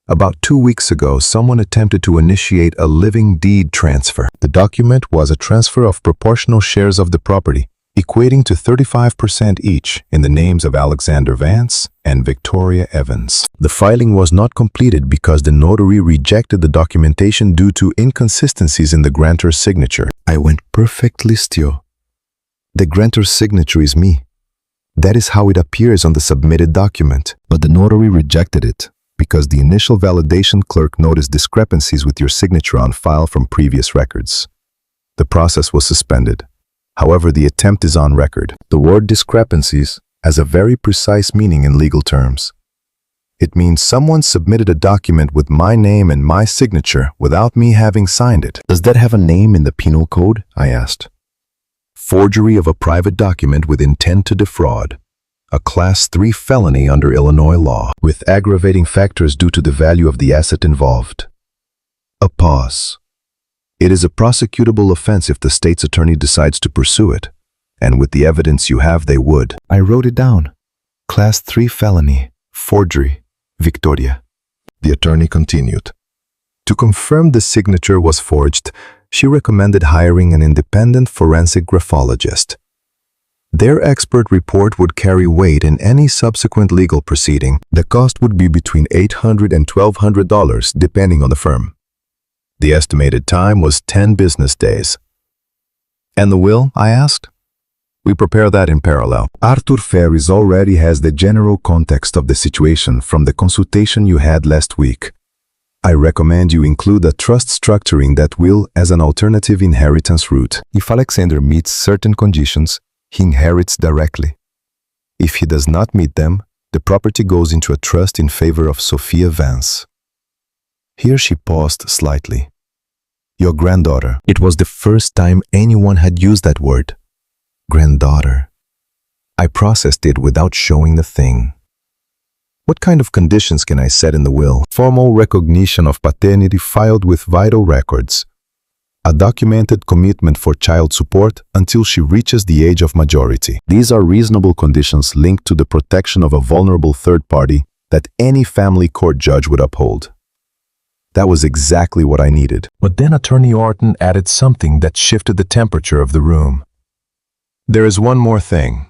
About 2 weeks ago, someone attempted to initiate a living deed transfer. The document was a transfer of proportional shares of the property, equating to 35% each in the names of Alexander Vance and Victoria Evans. The filing was not completed because the notary rejected the documentation due to inconsistencies in the grantor's signature. I went perfectly still. The grantor's signature is me. That is how it appears on the submitted document. But the notary rejected it because the initial validation clerk noticed discrepancies with your signature on file from previous records. The process was suspended. However, the attempt is on record. The word discrepancies has a very precise meaning in legal terms. It means someone submitted a document with my name and my signature without me having signed it. Does that have a name in the penal code? I asked. Forgery of a private document with intent to defraud. A Class 3 felony under Illinois law, with aggravating factors due to the value of the asset involved. A pause. It is a prosecutable offense if the state's attorney decides to pursue it, and with the evidence you have, they would. I wrote it down. Class 3 felony, forgery, Victoria. The attorney continued. To confirm the signature was forged, she recommended hiring an independent forensic graphologist. Their expert report would carry weight in any subsequent legal proceeding. The cost would be between $800 and $1,200 depending on the firm. The estimated time was 10 business days. And the will? I asked. We prepare that in parallel. Arthur Ferris already has the general context of the situation from the consultation you had last week. I recommend you include a trust structuring that will as an alternative inheritance route. If Alexander meets certain conditions, he inherits directly. If he does not meet them, the property goes into a trust in favor of Sophia Vance. Here she paused slightly. Your granddaughter. It was the first time anyone had used that word. Granddaughter. I processed it without showing the thing. What kind of conditions can I set in the will? Formal recognition of paternity filed with vital records. A documented commitment for child support until she reaches the age of majority. These are reasonable conditions linked to the protection of a vulnerable third party that any family court judge would uphold. That was exactly what I needed. But then Attorney Orton added something that shifted the temperature of the room. There is one more thing.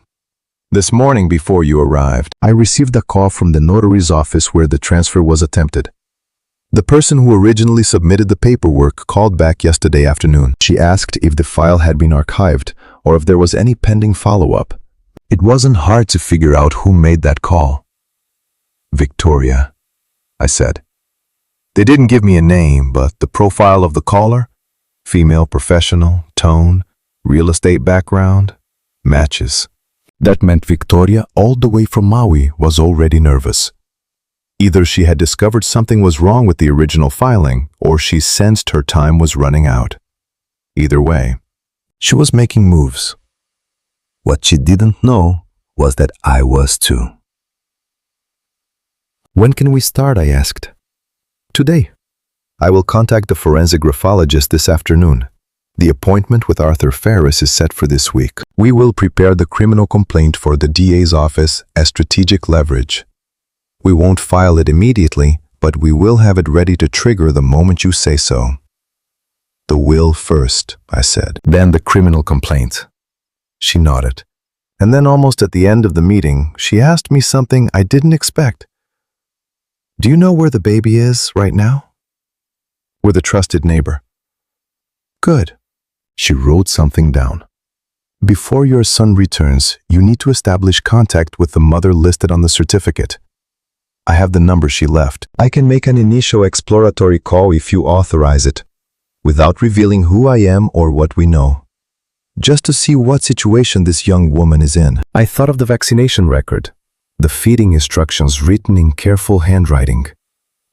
This morning before you arrived, I received a call from the notary's office where the transfer was attempted. The person who originally submitted the paperwork called back yesterday afternoon. She asked if the file had been archived or if there was any pending follow-up. It wasn't hard to figure out who made that call. Victoria, I said. They didn't give me a name, but the profile of the caller, female professional, tone, real estate background, matches. That meant Victoria, all the way from Maui, was already nervous. Either she had discovered something was wrong with the original filing, or she sensed her time was running out. Either way, she was making moves. What she didn't know was that I was too. When can we start? I asked. Today. I will contact the forensic graphologist this afternoon. The appointment with Arthur Ferris is set for this week. We will prepare the criminal complaint for the DA's office as strategic leverage. We won't file it immediately, but we will have it ready to trigger the moment you say so. The will first, I said. Then the criminal complaint. She nodded. And then almost at the end of the meeting, she asked me something I didn't expect. Do you know where the baby is right now? With a trusted neighbor. Good. She wrote something down. Before your son returns, you need to establish contact with the mother listed on the certificate. I have the number she left. I can make an initial exploratory call if you authorize it, without revealing who I am or what we know, just to see what situation this young woman is in. I thought of the vaccination record, the feeding instructions written in careful handwriting,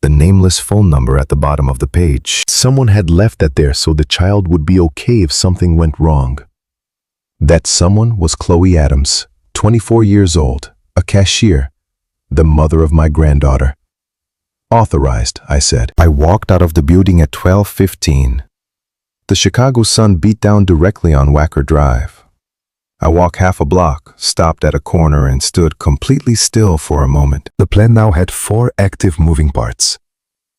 the nameless phone number at the bottom of the page. Someone had left that there so the child would be okay if something went wrong. That someone was Chloe Adams, 24 years old, a cashier, the mother of my granddaughter. Authorized, I said. I walked out of the building at 12:15. The Chicago sun beat down directly on Wacker Drive. I walked half a block, stopped at a corner, and stood completely still for a moment. The plan now had 4 active moving parts.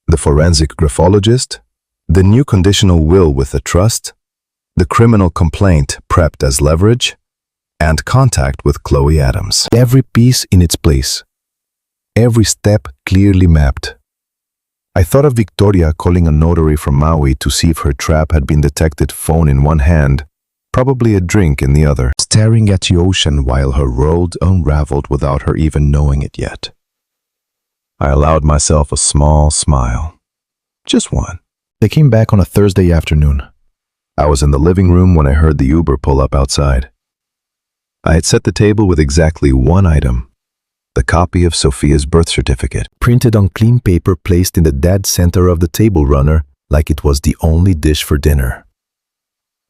The forensic graphologist, the new conditional will with a trust, the criminal complaint prepped as leverage, and contact with Chloe Adams. Every piece in its place. Every step clearly mapped. I thought of Victoria calling a notary from Maui to see if her trap had been detected, phone in one hand, probably a drink in the other, staring at the ocean while her world unraveled without her even knowing it yet. I allowed myself a small smile. Just one. They came back on a Thursday afternoon. I was in the living room when I heard the Uber pull up outside. I had set the table with exactly one item. The copy of Sophia's birth certificate, printed on clean paper placed in the dead center of the table runner like it was the only dish for dinner.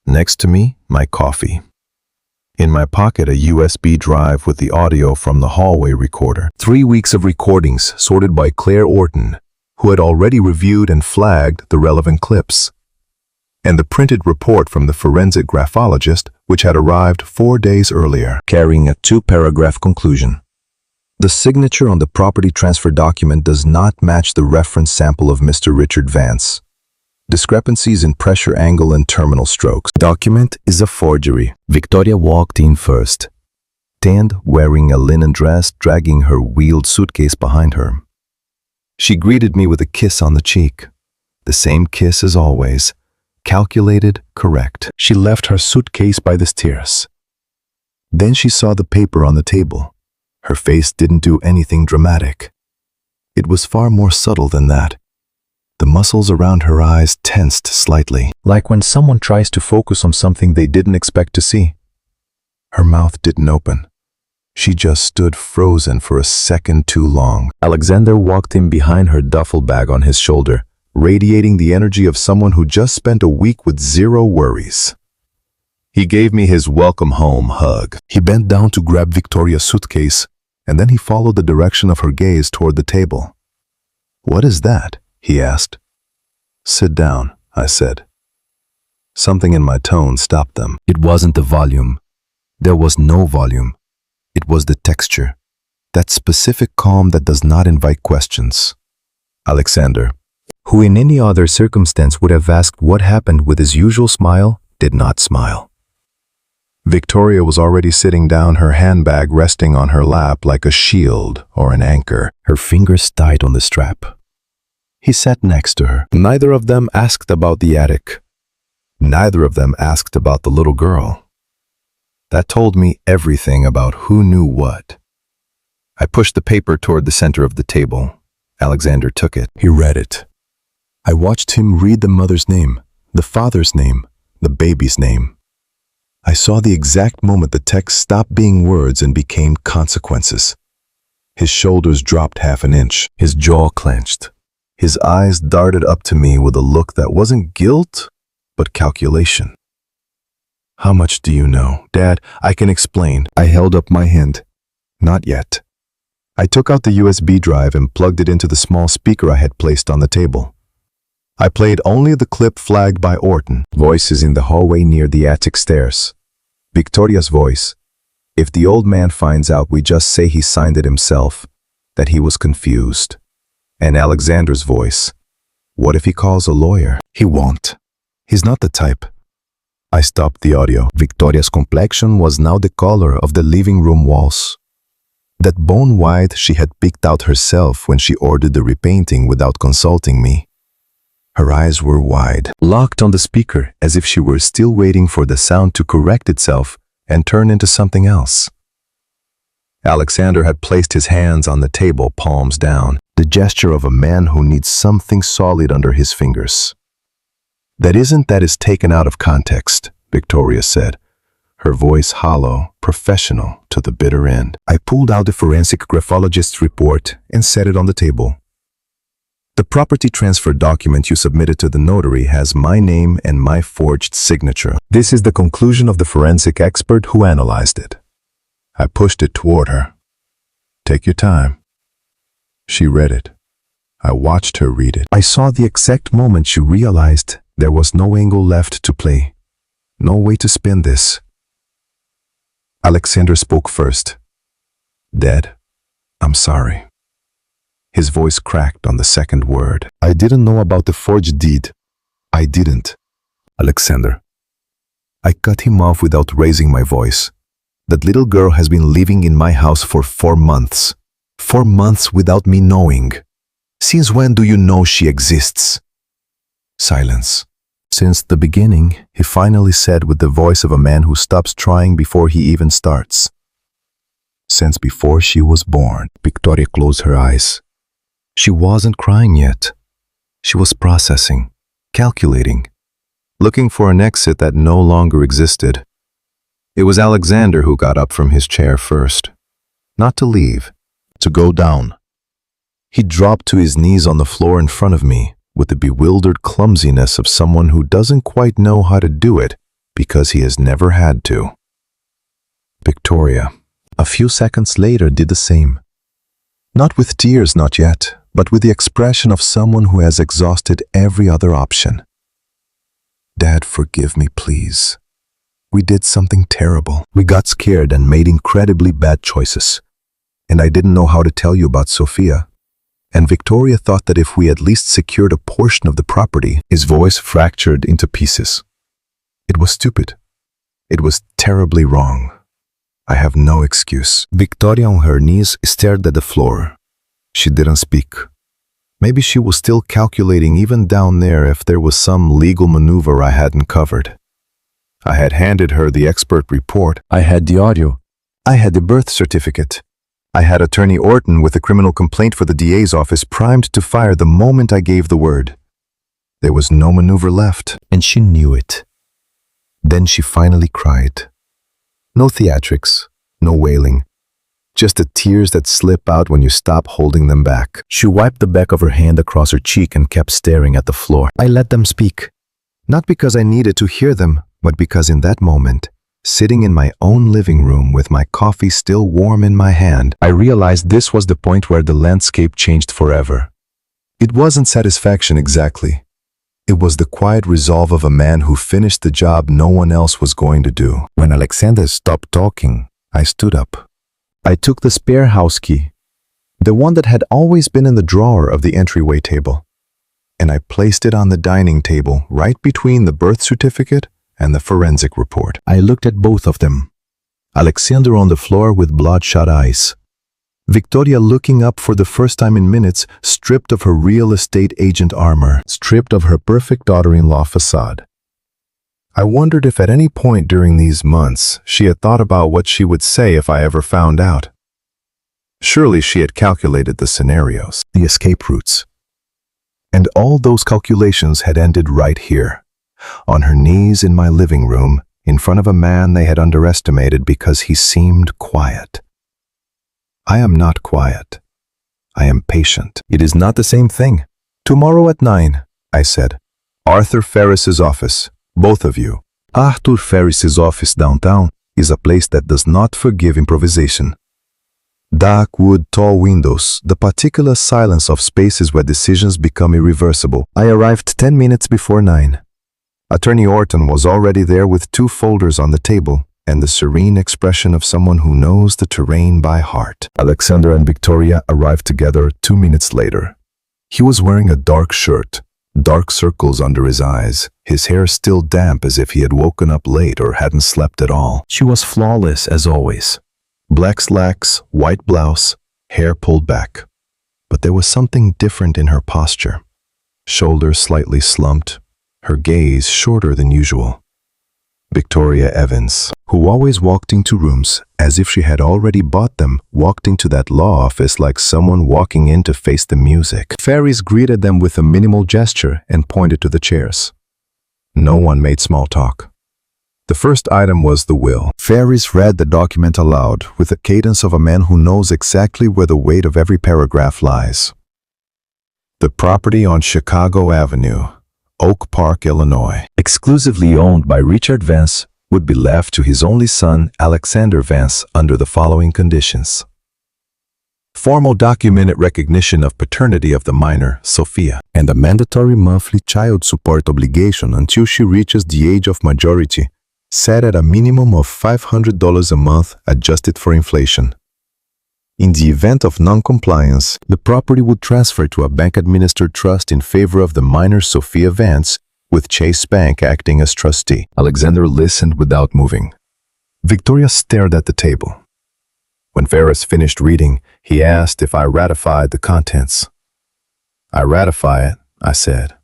Next to me, my coffee. In my pocket, a USB drive with the audio from the hallway recorder. 3 weeks of recordings sorted by Claire Orton, who had already reviewed and flagged the relevant clips. And the printed report from the forensic graphologist, which had arrived 4 days earlier, carrying a 2-paragraph conclusion. The signature on the property transfer document does not match the reference sample of Mr. Richard Vance. Discrepancies in pressure angle and terminal strokes. Document is a forgery. Victoria walked in first, tanned, wearing a linen dress, dragging her wheeled suitcase behind her. She greeted me with a kiss on the cheek. The same kiss as always. Calculated, correct. She left her suitcase by the stairs. Then she saw the paper on the table. Her face didn't do anything dramatic. It was far more subtle than that. The muscles around her eyes tensed slightly, like when someone tries to focus on something they didn't expect to see. Her mouth didn't open. She just stood frozen for a second too long. Alexander walked in behind her, duffel bag on his shoulder, radiating the energy of someone who just spent a week with zero worries. He gave me his welcome home hug. He bent down to grab Victoria's suitcase, and then he followed the direction of her gaze toward the table. "What is that?" he asked. "Sit down," I said. Something in my tone stopped them. It wasn't the volume. There was no volume. It was the texture. That specific calm that does not invite questions. Alexander, who in any other circumstance would have asked what happened with his usual smile, did not smile. Victoria was already sitting down, her handbag resting on her lap like a shield or an anchor, her fingers tight on the strap. He sat next to her. Neither of them asked about the attic. Neither of them asked about the little girl. That told me everything about who knew what. I pushed the paper toward the center of the table. Alexander took it. He read it. I watched him read the mother's name, the father's name, the baby's name. I saw the exact moment the text stopped being words and became consequences. His shoulders dropped half an inch, his jaw clenched. His eyes darted up to me with a look that wasn't guilt, but calculation. "How much do you know?" "Dad, I can explain." I held up my hand. "Not yet." I took out the USB drive and plugged it into the small speaker I had placed on the table. I played only the clip flagged by Orton. Voices in the hallway near the attic stairs. Victoria's voice. "If the old man finds out, we just say he signed it himself, that he was confused." And Alexander's voice. "What if he calls a lawyer?" "He won't. He's not the type." I stopped the audio. Victoria's complexion was now the color of the living room walls. That bone white she had picked out herself when she ordered the repainting without consulting me. Her eyes were wide, locked on the speaker, as if she were still waiting for the sound to correct itself and turn into something else. Alexander had placed his hands on the table, palms down, the gesture of a man who needs something solid under his fingers. "That is taken out of context," Victoria said, her voice hollow, professional to the bitter end. I pulled out the forensic graphologist's report and set it on the table. "The property transfer document you submitted to the notary has my name and my forged signature. This is the conclusion of the forensic expert who analyzed it." I pushed it toward her. "Take your time." She read it. I watched her read it. I saw the exact moment she realized there was no angle left to play. No way to spin this. Alexander spoke first. "Dad, I'm sorry." His voice cracked on the second word. "I didn't know about the forged deed. I didn't." "Alexander." I cut him off without raising my voice. That little girl has been living in my house for 4 months. 4 months without me knowing. Since when do you know she exists? Silence. Since the beginning, he finally said with the voice of a man who stops trying before he even starts. Since before she was born. Victoria closed her eyes. She wasn't crying yet. She was processing, calculating, looking for an exit that no longer existed. It was Alexander who got up from his chair first. Not to leave, to go down. He dropped to his knees on the floor in front of me with the bewildered clumsiness of someone who doesn't quite know how to do it because he has never had to. Victoria, a few seconds later, did the same. Not with tears, not yet, but with the expression of someone who has exhausted every other option. Dad, forgive me, please. We did something terrible. We got scared and made incredibly bad choices. And I didn't know how to tell you about Sophia. And Victoria thought that if we at least secured a portion of the property, his voice fractured into pieces. It was stupid. It was terribly wrong. I have no excuse. Victoria on her knees stared at the floor. She didn't speak. Maybe she was still calculating even down there if there was some legal maneuver I hadn't covered. I had handed her the expert report. I had the audio. I had the birth certificate. I had Attorney Orton with a criminal complaint for the DA's office primed to fire the moment I gave the word. There was no maneuver left, and she knew it. Then she finally cried. No theatrics, no wailing. Just the tears that slip out when you stop holding them back. She wiped the back of her hand across her cheek and kept staring at the floor. I let them speak. Not because I needed to hear them, but because in that moment, sitting in my own living room with my coffee still warm in my hand, I realized this was the point where the landscape changed forever. It wasn't satisfaction exactly. It was the quiet resolve of a man who finished the job no one else was going to do. When Alexander stopped talking, I stood up. I took the spare house key, the one that had always been in the drawer of the entryway table, and I placed it on the dining table right between the birth certificate and the forensic report. I looked at both of them. Alexander on the floor with bloodshot eyes. Victoria looking up for the first time in minutes, stripped of her real estate agent armor, stripped of her perfect daughter-in-law facade. I wondered if at any point during these months she had thought about what she would say if I ever found out. Surely she had calculated the scenarios, the escape routes. And all those calculations had ended right here, on her knees in my living room, in front of a man they had underestimated because he seemed quiet. I am not quiet. I am patient. It is not the same thing. Tomorrow at 9, I said. Arthur Ferris's office, both of you. Arthur Ferris's office downtown is a place that does not forgive improvisation. Dark wood, tall windows, the particular silence of spaces where decisions become irreversible. I arrived 10 minutes before 9. Attorney Orton was already there with 2 folders on the table and the serene expression of someone who knows the terrain by heart. Alexander and Victoria arrived together 2 minutes later. He was wearing a dark shirt, dark circles under his eyes, his hair still damp as if he had woken up late or hadn't slept at all. She was flawless as always. Black slacks, white blouse, hair pulled back. But there was something different in her posture. Shoulders slightly slumped, her gaze shorter than usual. Victoria Evans, who always walked into rooms as if she had already bought them, walked into that law office like someone walking in to face the music. Ferris greeted them with a minimal gesture and pointed to the chairs. No one made small talk. The first item was the will. Ferris read the document aloud with the cadence of a man who knows exactly where the weight of every paragraph lies. The property on Chicago Avenue, Oak Park, Illinois, exclusively owned by Richard Vance, would be left to his only son, Alexander Vance, under the following conditions. Formal documented recognition of paternity of the minor, Sophia, and a mandatory monthly child support obligation until she reaches the age of majority, set at a minimum of $500 a month adjusted for inflation. In the event of non-compliance, the property would transfer to a bank-administered trust in favor of the minor Sophia Vance, with Chase Bank acting as trustee. Alexander listened without moving. Victoria stared at the table. When Ferris finished reading, he asked if I ratified the contents. I ratify it, I said.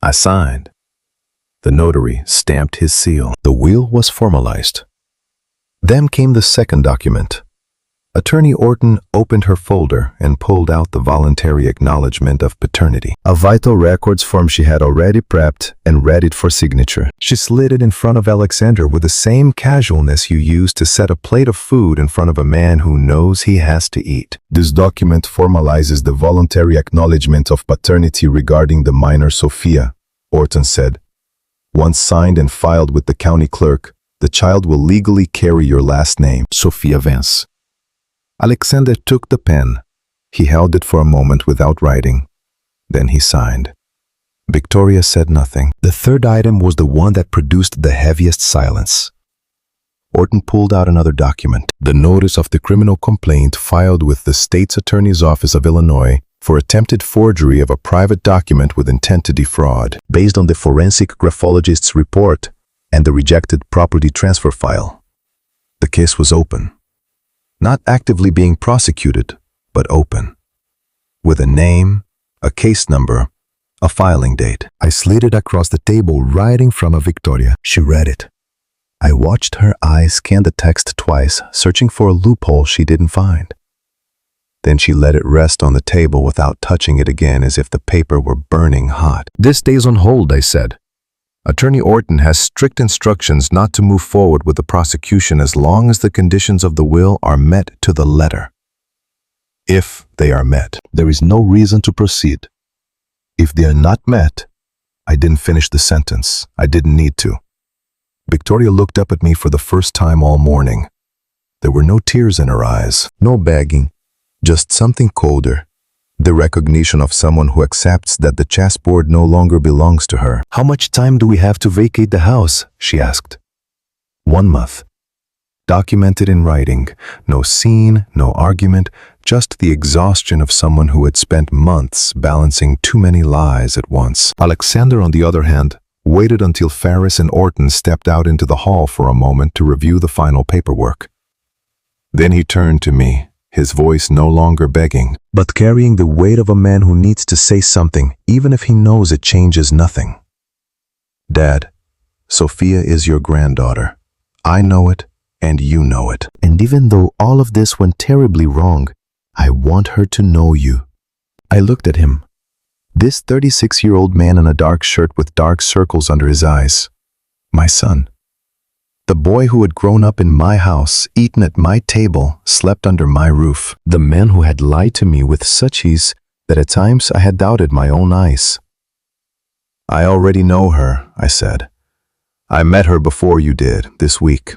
I signed. The notary stamped his seal. The will was formalized. Then came the second document. Attorney Orton opened her folder and pulled out the voluntary acknowledgement of paternity, a vital records form she had already prepped and read it for signature. She slid it in front of Alexander with the same casualness you use to set a plate of food in front of a man who knows he has to eat. This document formalizes the voluntary acknowledgement of paternity regarding the minor Sophia, Orton said. Once signed and filed with the county clerk, the child will legally carry your last name, Sophia Vance. Alexander took the pen. He held it for a moment without writing. Then he signed. Victoria said nothing. The third item was the one that produced the heaviest silence. Orton pulled out another document, the notice of the criminal complaint filed with the state's attorney's office of Illinois for attempted forgery of a private document with intent to defraud, based on the forensic graphologist's report and the rejected property transfer file. The case was open. Not actively being prosecuted, but open. With a name, a case number, a filing date. I slid it across the table right in front of Victoria. She read it. I watched her eyes scan the text twice, searching for a loophole she didn't find. Then she let it rest on the table without touching it again, as if the paper were burning hot. This stays on hold, I said. Attorney Orton has strict instructions not to move forward with the prosecution as long as the conditions of the will are met to the letter. If they are met, there is no reason to proceed. If they are not met, I didn't finish the sentence. I didn't need to. Victoria looked up at me for the first time all morning. There were no tears in her eyes, no begging, just something colder. The recognition of someone who accepts that the chessboard no longer belongs to her. How much time do we have to vacate the house? She asked. 1 month. Documented in writing. No scene, no argument, just the exhaustion of someone who had spent months balancing too many lies at once. Alexander, on the other hand, waited until Ferris and Orton stepped out into the hall for a moment to review the final paperwork. Then he turned to me, his voice no longer begging, but carrying the weight of a man who needs to say something, even if he knows it changes nothing. Dad, Sophia is your granddaughter. I know it, and you know it. And even though all of this went terribly wrong, I want her to know you. I looked at him. This 36-year-old man in a dark shirt with dark circles under his eyes. My son. The boy who had grown up in my house, eaten at my table, slept under my roof. The man who had lied to me with such ease that at times I had doubted my own eyes. I already know her, I said. I met her before you did, this week.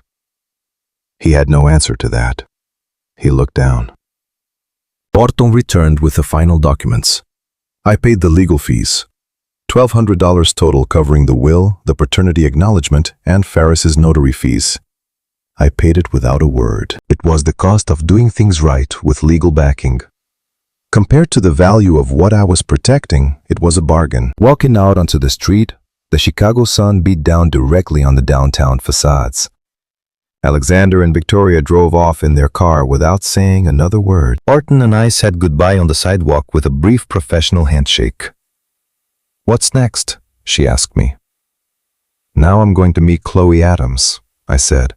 He had no answer to that. He looked down. Orton returned with the final documents. I paid the legal fees. $1,200 total, covering the will, the paternity acknowledgement, and Ferris's notary fees. I paid it without a word. It was the cost of doing things right with legal backing. Compared to the value of what I was protecting, it was a bargain. Walking out onto the street, the Chicago sun beat down directly on the downtown facades. Alexander and Victoria drove off in their car without saying another word. Orton and I said goodbye on the sidewalk with a brief professional handshake. "What's next?" she asked me. "Now I'm going to meet Chloe Adams," I said.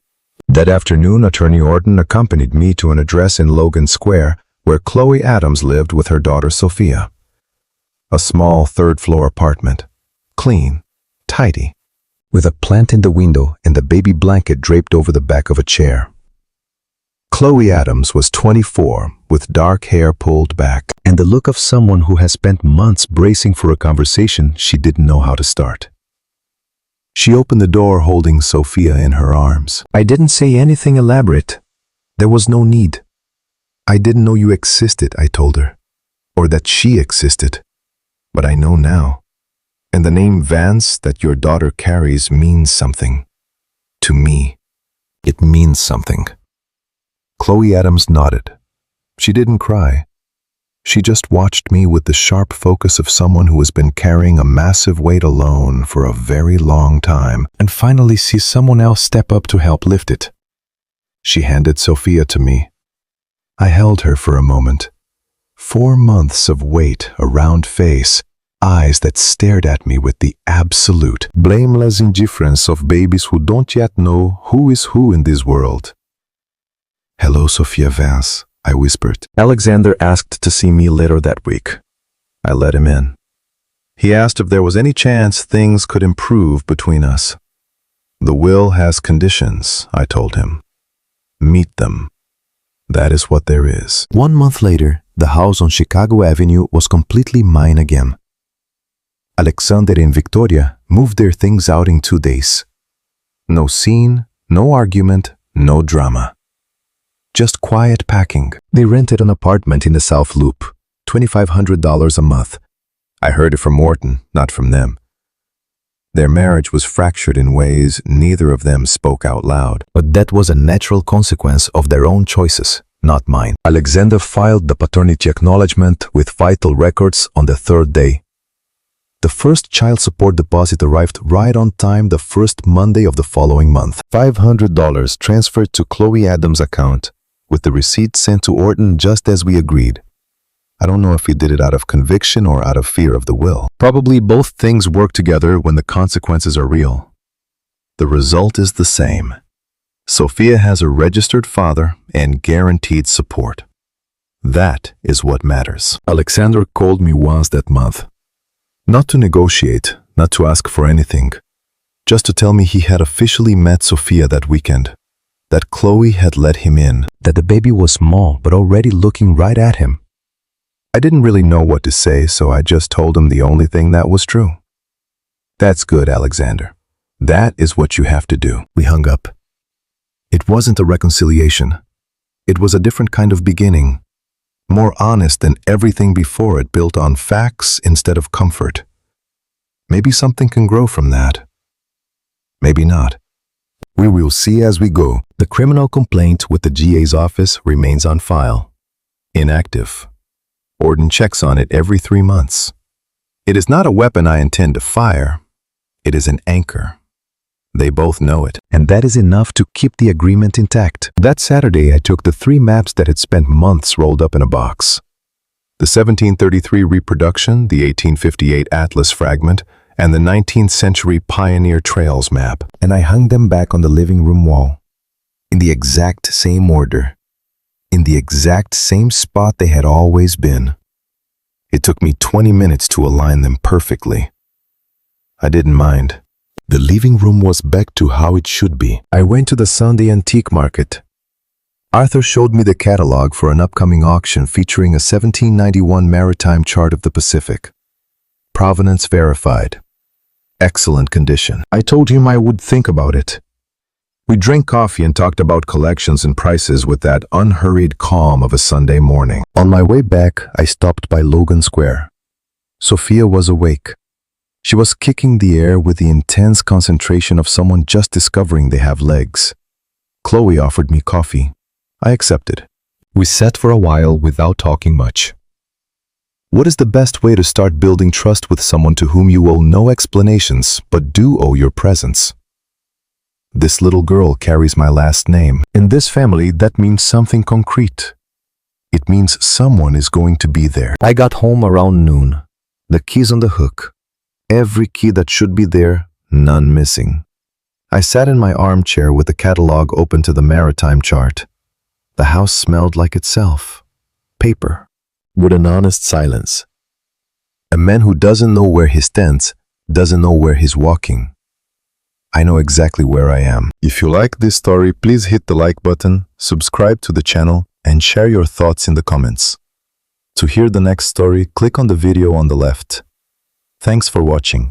That afternoon, Attorney Orton accompanied me to an address in Logan Square where Chloe Adams lived with her daughter Sophia. A small third-floor apartment, clean, tidy, with a plant in the window and a baby blanket draped over the back of a chair. Chloe Adams was 24, with dark hair pulled back, and the look of someone who has spent months bracing for a conversation she didn't know how to start. She opened the door holding Sophia in her arms. I didn't say anything elaborate. There was no need. I didn't know you existed, I told her, or that she existed, but I know now. And the name Vance that your daughter carries means something. To me, it means something. Chloe Adams nodded. She didn't cry. She just watched me with the sharp focus of someone who has been carrying a massive weight alone for a very long time and finally sees someone else step up to help lift it. She handed Sophia to me. I held her for a moment. 4 months of weight, a round face, eyes that stared at me with the absolute, blameless indifference of babies who don't yet know who is who in this world. "Hello, Sophia Vance," I whispered. Alexander asked to see me later that week. I let him in. He asked if there was any chance things could improve between us. "The will has conditions," I told him. "Meet them. That is what there is." 1 month later, the house on Chicago Avenue was completely mine again. Alexander and Victoria moved their things out in 2 days. No scene, no argument, no drama. Just quiet packing. They rented an apartment in the South Loop, $2,500 a month. I heard it from Morton, not from them. Their marriage was fractured in ways neither of them spoke out loud. But that was a natural consequence of their own choices, not mine. Alexander filed the paternity acknowledgement with vital records on the 3rd day. The first child support deposit arrived right on time the first Monday of the following month. $500 transferred to Chloe Adams' account, with the receipt sent to Orton just as we agreed. I don't know if he did it out of conviction or out of fear of the will. Probably both things work together when the consequences are real. The result is the same. Sophia has a registered father and guaranteed support. That is what matters. Alexander called me once that month. Not to negotiate, not to ask for anything. Just to tell me he had officially met Sophia that weekend. That Chloe had let him in. That the baby was small but already looking right at him. I didn't really know what to say, so I just told him the only thing that was true. "That's good, Alexander. That is what you have to do." We hung up. It wasn't a reconciliation. It was a different kind of beginning. More honest than everything before it, built on facts instead of comfort. Maybe something can grow from that. Maybe not. We will see as we go. The criminal complaint with the GA's office remains on file. Inactive. Orton checks on it every 3 months. It is not a weapon I intend to fire. It is an anchor. They both know it, and that is enough to keep the agreement intact. That Saturday, I took the 3 maps that had spent months rolled up in a box. The 1733 reproduction, the 1858 Atlas fragment, and the 19th century Pioneer Trails map, and I hung them back on the living room wall. In the exact same order. In the exact same spot they had always been. It took me 20 minutes to align them perfectly. I didn't mind. The living room was back to how it should be. I went to the Sunday antique market. Arthur showed me the catalog for an upcoming auction featuring a 1791 maritime chart of the Pacific. Provenance verified. Excellent condition. I told him I would think about it. We drank coffee and talked about collections and prices with that unhurried calm of a Sunday morning. On my way back, I stopped by Logan Square. Sophia was awake. She was kicking the air with the intense concentration of someone just discovering they have legs. Chloe offered me coffee. I accepted. We sat for a while without talking much. What is the best way to start building trust with someone to whom you owe no explanations but do owe your presence? This little girl carries my last name. In this family, that means something concrete. It means someone is going to be there. I got home around noon. The keys on the hook. Every key that should be there, none missing. I sat in my armchair with the catalog open to the maritime chart. The house smelled like itself. Paper. With an honest silence. A man who doesn't know where he stands, doesn't know where he's walking. I know exactly where I am. If you like this story, please hit the like button, subscribe to the channel, and share your thoughts in the comments. To hear the next story, click on the video on the left. Thanks for watching.